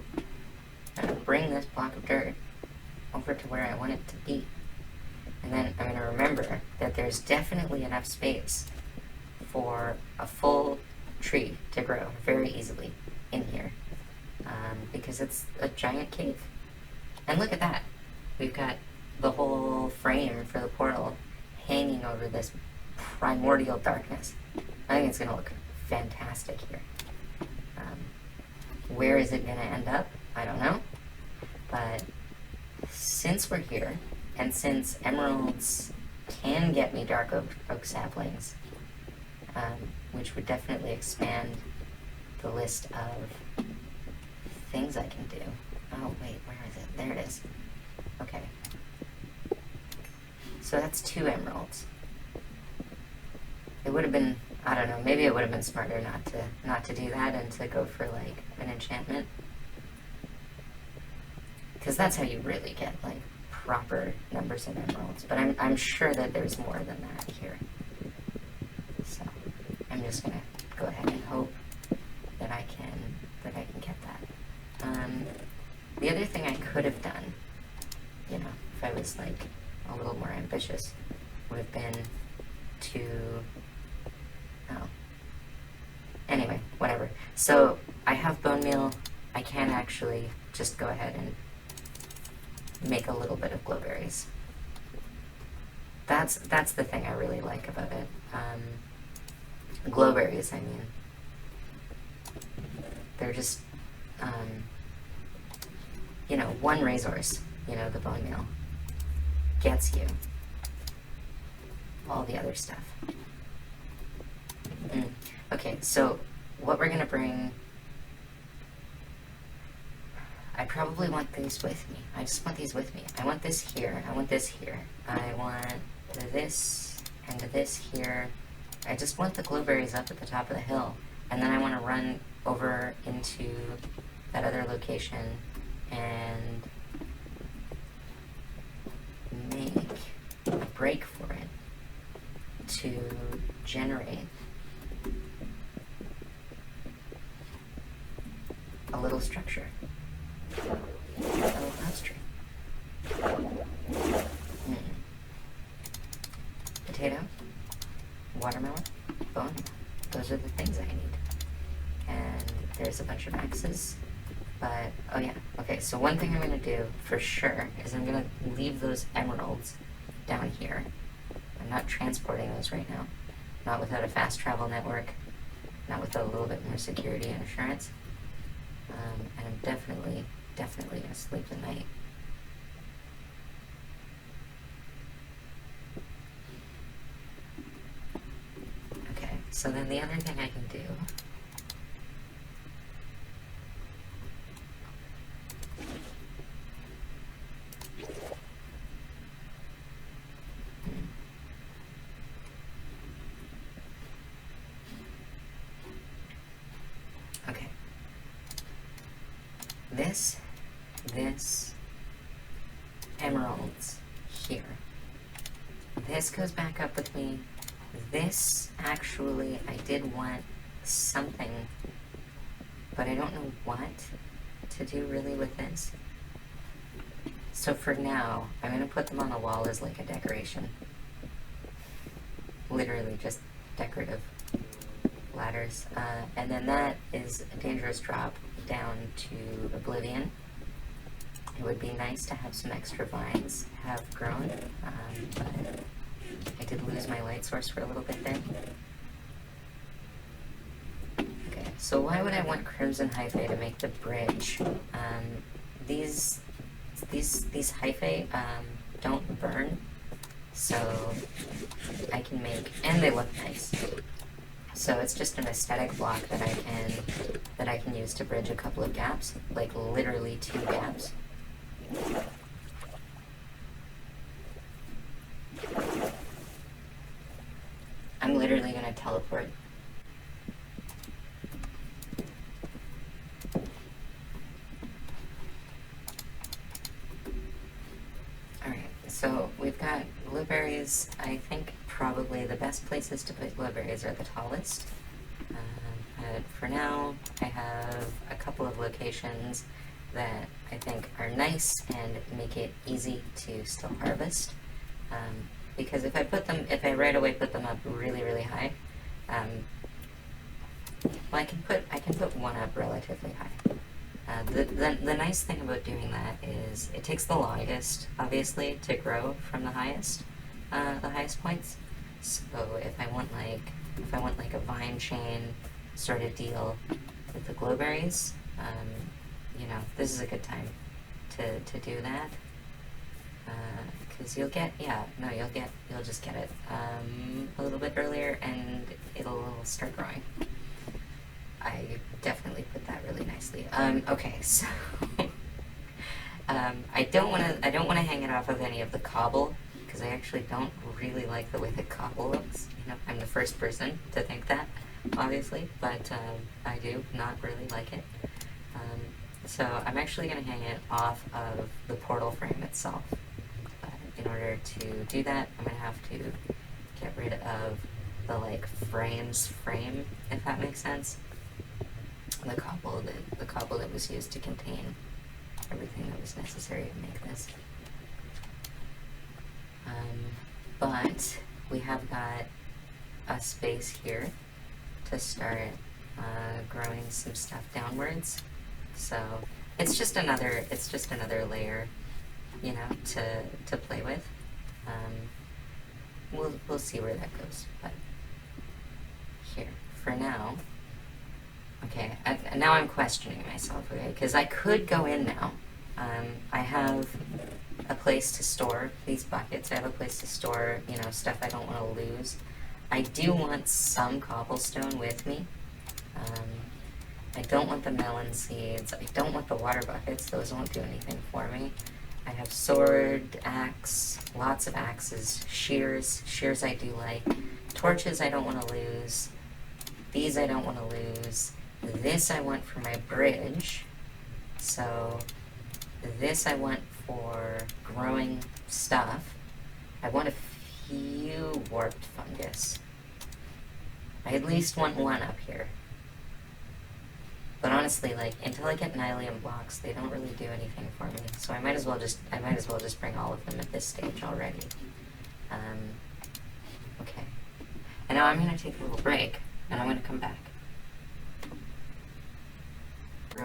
I'm going to bring this block of dirt over to where I want it to be. And then I'm going to remember that there's definitely enough space for a full tree to grow very easily in here. Because it's a giant cave. And look at that. We've got the whole frame for the portal hanging over this primordial darkness. I think it's going to look fantastic here. Where is it going to end up? I don't know. But since we're here, and since emeralds can get me dark oak saplings, which would definitely expand the list of things I can do. Oh, wait, where is it? There it is. Okay. So that's 2 emeralds. It would have been, I don't know, maybe it would have been smarter not to do that and to go for like an enchantment. Because that's how you really get like proper numbers of emeralds. But I'm sure that there's more than that here. So I'm just gonna go ahead and hope that I can get that. The other thing I could have done, you know, if I was like a little more ambitious, would have been to, oh, anyway, whatever. So I have bone meal. I can actually just go ahead and make a little bit of glowberries. That's the thing I really like about it. Glowberries, I mean, they're just, you know, 1 resource, you know, the bone meal, gets you all the other stuff. Okay, so what we're gonna bring, I probably want these with me. I just want these with me. I want this here. I want this here. I want this and this here. I just want the glowberries up at the top of the hill. And then I want to run over into that other location and make a break for it to generate a little structure. Oh, that's true. Potato, watermelon, bone. Those are the things I need. And there's a bunch of axes. But, oh yeah, okay, so one thing I'm going to do for sure is I'm going to leave those emeralds down here. I'm not transporting those right now. Not without a fast travel network. Not without a little bit more security and assurance. And I'm definitely going to sleep tonight. Okay, so then the other thing I can do okay. This, emeralds here. This goes back up with me. This, actually, I did want something, but I don't know what to do really with this. So for now, I'm going to put them on the wall as like a decoration. Literally just decorative ladders. And then that is a dangerous drop down to oblivion. It would be nice to have some extra vines have grown, but I did lose my light source for a little bit there. Okay, so why would I want crimson hyphae to make the bridge? These hyphae don't burn, so I can make, and they look nice. So it's just an aesthetic block that I can use to bridge a couple of gaps, like literally 2 gaps. I'm literally gonna teleport. Alright, so we've got blueberries. I think probably the best places to put blueberries are the tallest. But for now, I have a couple of locations that I think are nice and make it easy to still harvest. Because if I right away put them up really, really high, well, I can put one up relatively high. The nice thing about doing that is it takes the longest, obviously, to grow from the highest points. So if I want like if I want like a vine chain sort of deal with the glowberries, you know, this is a good time to do that. Because you'll just get it a little bit earlier and it'll start growing. I definitely put that really nicely. Okay, so I don't want to hang it off of any of the cobble, because I actually don't really like the way the cobble looks. You know, I'm the first person to think that, obviously, but I do not really like it. So I'm actually going to hang it off of the portal frame itself. In order to do that, I'm going to have to get rid of the like frame, if that makes sense. The cobble that was used to contain everything that was necessary to make this. But we have got a space here to start growing some stuff downwards. So it's just another layer, you know, to play with. We'll see where that goes. But here, for now. Okay, now I'm questioning myself, okay? Because I could go in now. I have a place to store these buckets. I have a place to store, you know, stuff I don't want to lose. I do want some cobblestone with me. I don't want the melon seeds. I don't want the water buckets. Those won't do anything for me. I have sword, axe, lots of axes, shears. Shears I do like. Torches I don't want to lose. These I don't want to lose. This I want for my bridge. So this I want for growing stuff. I want a few warped fungus. I at least want one up here. But honestly, like, until I get nylium blocks, they don't really do anything for me. So I might as well just bring all of them at this stage already. Okay. And now I'm gonna take a little break, and I'm gonna come back.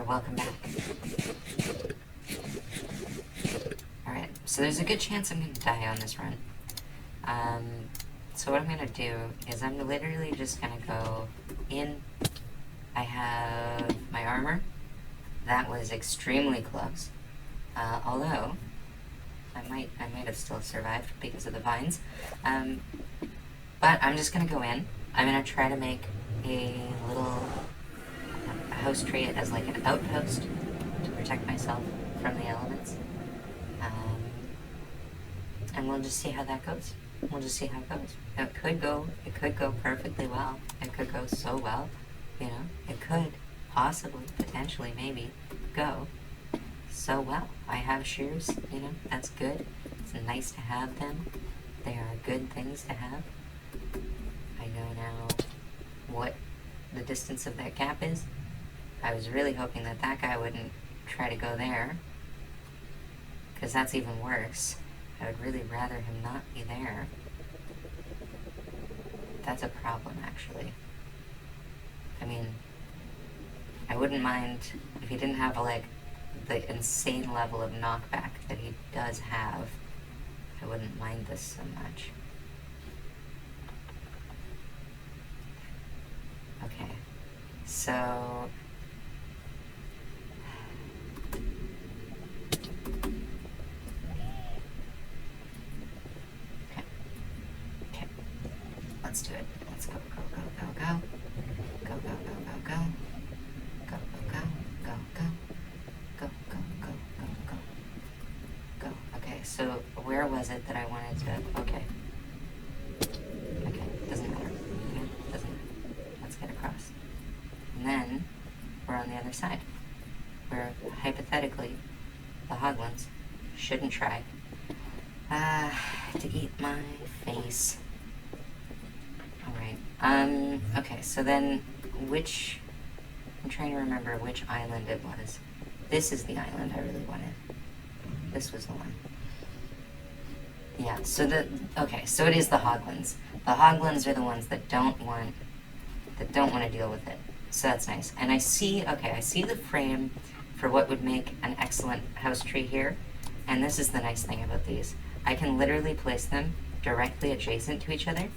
Welcome back. Alright, so there's a good chance I'm gonna die on this run. So what I'm gonna do is I'm literally just gonna go in. I have my armor. That was extremely close. Although I might have still survived because of the vines. But I'm just gonna go in. I'm gonna try to make a little house tree as like an outpost to protect myself from the elements. And we'll just see how that goes. We'll just see how it goes. It could go perfectly well. It could go so well. You know, it could possibly, potentially, maybe go so well. I have shears, you know, that's good. It's nice to have them. They are good things to have. I know now what the distance of that gap is. I was really hoping that that guy wouldn't try to go there, because that's even worse. I would really rather him not be there. That's a problem, actually. I mean, I wouldn't mind if he didn't have like the insane level of knockback that he does have. I wouldn't mind this so much. Okay, so okay, let's do it. Let's go, go, go, go, go. Go, go, go, go, go. Go, go, go, go, go. Go, go, go, go, go. Go. Okay, so where was it that I wanted to... Okay. Okay, doesn't matter. Okay, doesn't matter. Let's get across. And then, we're on the other side. Where, hypothetically, the hoglins shouldn't try to eat my face. Alright. Okay, so then... I'm trying to remember which island it was. This is the island I really wanted. This was the one. Yeah, so so it is the hoglins. The hoglins are the ones that don't want to deal with it. So that's nice. And I see the frame for what would make an excellent house tree here. And this is the nice thing about these. I can literally place them directly adjacent to each other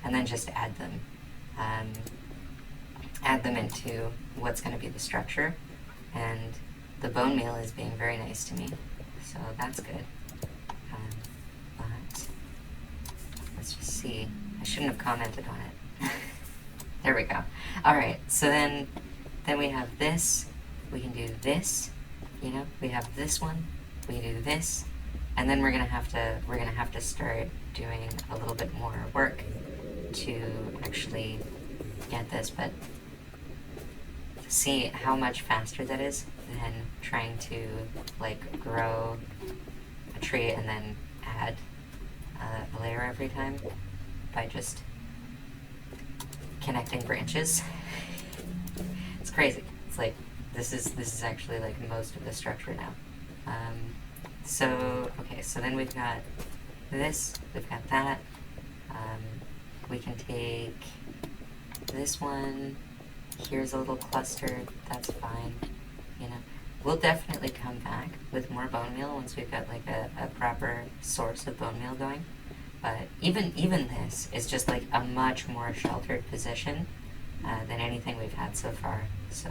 and then just add them. um, add them into what's going to be the structure. And the bone meal is being very nice to me, so that's good. But let's just see. I shouldn't have commented on it. There we go. All right. So then we have this. We can do this. You know, we have this one. We do this, and then we're gonna have to start doing a little bit more work to actually get this. But see how much faster that is than trying to like grow a tree and then add a layer every time by just connecting branches. It's crazy. It's like this is actually like most of the structure now. So okay, so then we've got this, we've got that. We can take this one. Here's a little cluster. That's fine. You know, we'll definitely come back with more bone meal once we've got like a proper source of bone meal going. But even this is just like a much more sheltered position than anything we've had so far. So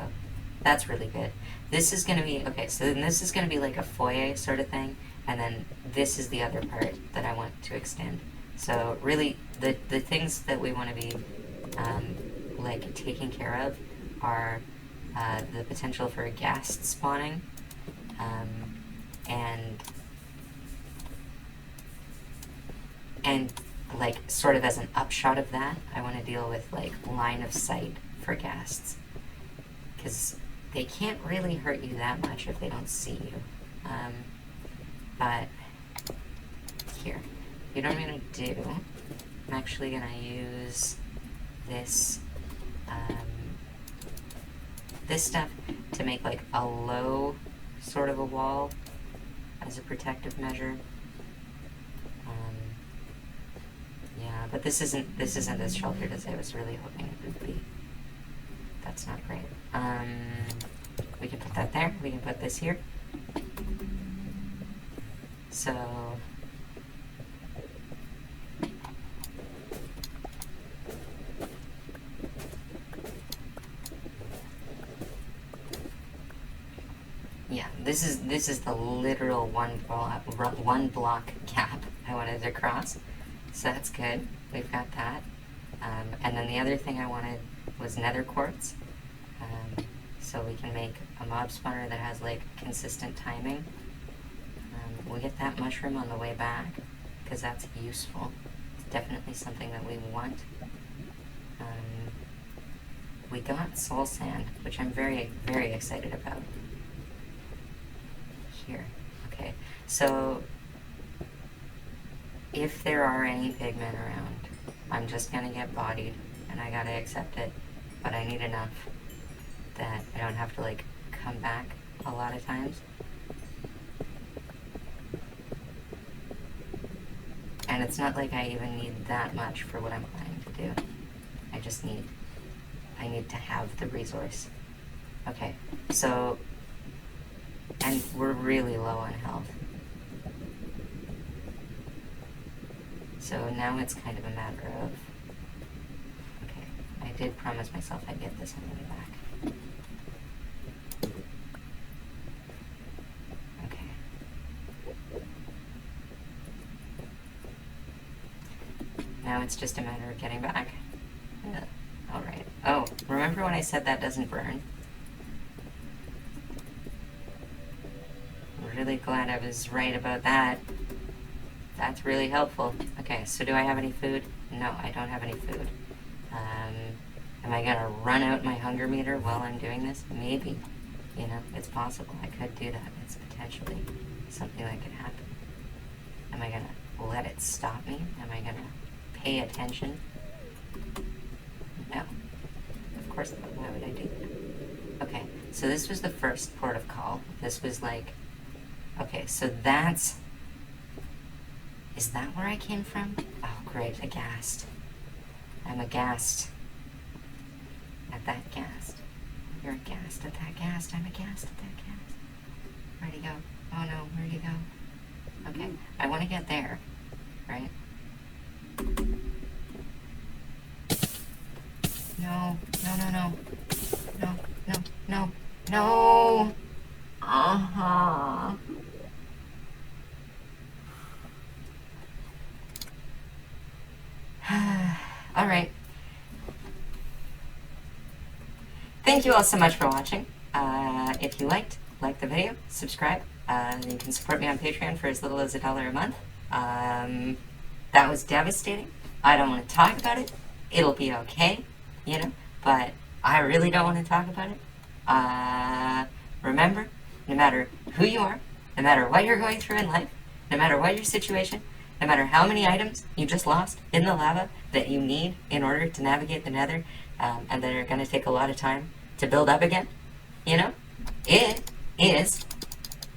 that's really good. This is going to be, okay, so then this is going to be like a foyer sort of thing, and then this is the other part that I want to extend. So really, the things that we want to be like taking care of are the potential for ghast spawning, and like sort of as an upshot of that, I want to deal with like line of sight for ghasts, because they can't really hurt you that much if they don't see you. But here, you know what I'm going to do? I'm actually going to use this this stuff to make like a low sort of a wall as a protective measure. Yeah, but this isn't as sheltered as I was really hoping it would be. That's not great. We can put that there. We can put this here. So yeah, this is the literal one block gap I wanted to cross. So that's good. We've got that. And then the other thing I wanted was nether quartz. So we can make a mob spawner that has like consistent timing. We'll get that mushroom on the way back because that's useful. It's definitely something that we want. We got soul sand, which I'm very, very excited about. Here. Okay. So if there are any pigmen around, I'm just gonna get bodied and I gotta accept it, but I need enough that I don't have to like come back a lot of times. And it's not like I even need that much for what I'm planning to do. I need to have the resource. Okay, so, and we're really low on health. So now it's kind of a matter of, okay, I did promise myself I'd get this on the way back. Okay. Now it's just a matter of getting back. Alright. Oh, remember when I said that doesn't burn? I'm really glad I was right about that. That's really helpful. Okay, so do I have any food? No, I don't have any food. Am I gonna run out my hunger meter while I'm doing this? Maybe. You know, it's possible. I could do that. It's potentially something that could happen. Am I gonna let it stop me? Am I gonna pay attention? No. Of course not. Why would I do that? Okay, so this was the first port of call. This was like, okay, so that's, is that where I came from? Oh, great, aghast. I'm aghast at that ghast. You're aghast at that ghast. I'm aghast at that ghast. Where'd he go? Oh no, where'd he go? Okay, I want to get there, right? No, no, no, no. No, no, no, no. Uh-huh. All right. Thank you all so much for watching. If you like the video, subscribe. You can support me on Patreon for as little as $1 a month. That was devastating. I don't want to talk about it. It'll be okay, you know, but I really don't want to talk about it. Remember, no matter who you are, no matter what you're going through in life, no matter what your situation, no matter how many items you just lost in the lava that you need in order to navigate the nether, and that are going to take a lot of time to build up again, you know, it is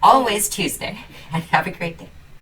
always Tuesday. And have a great day.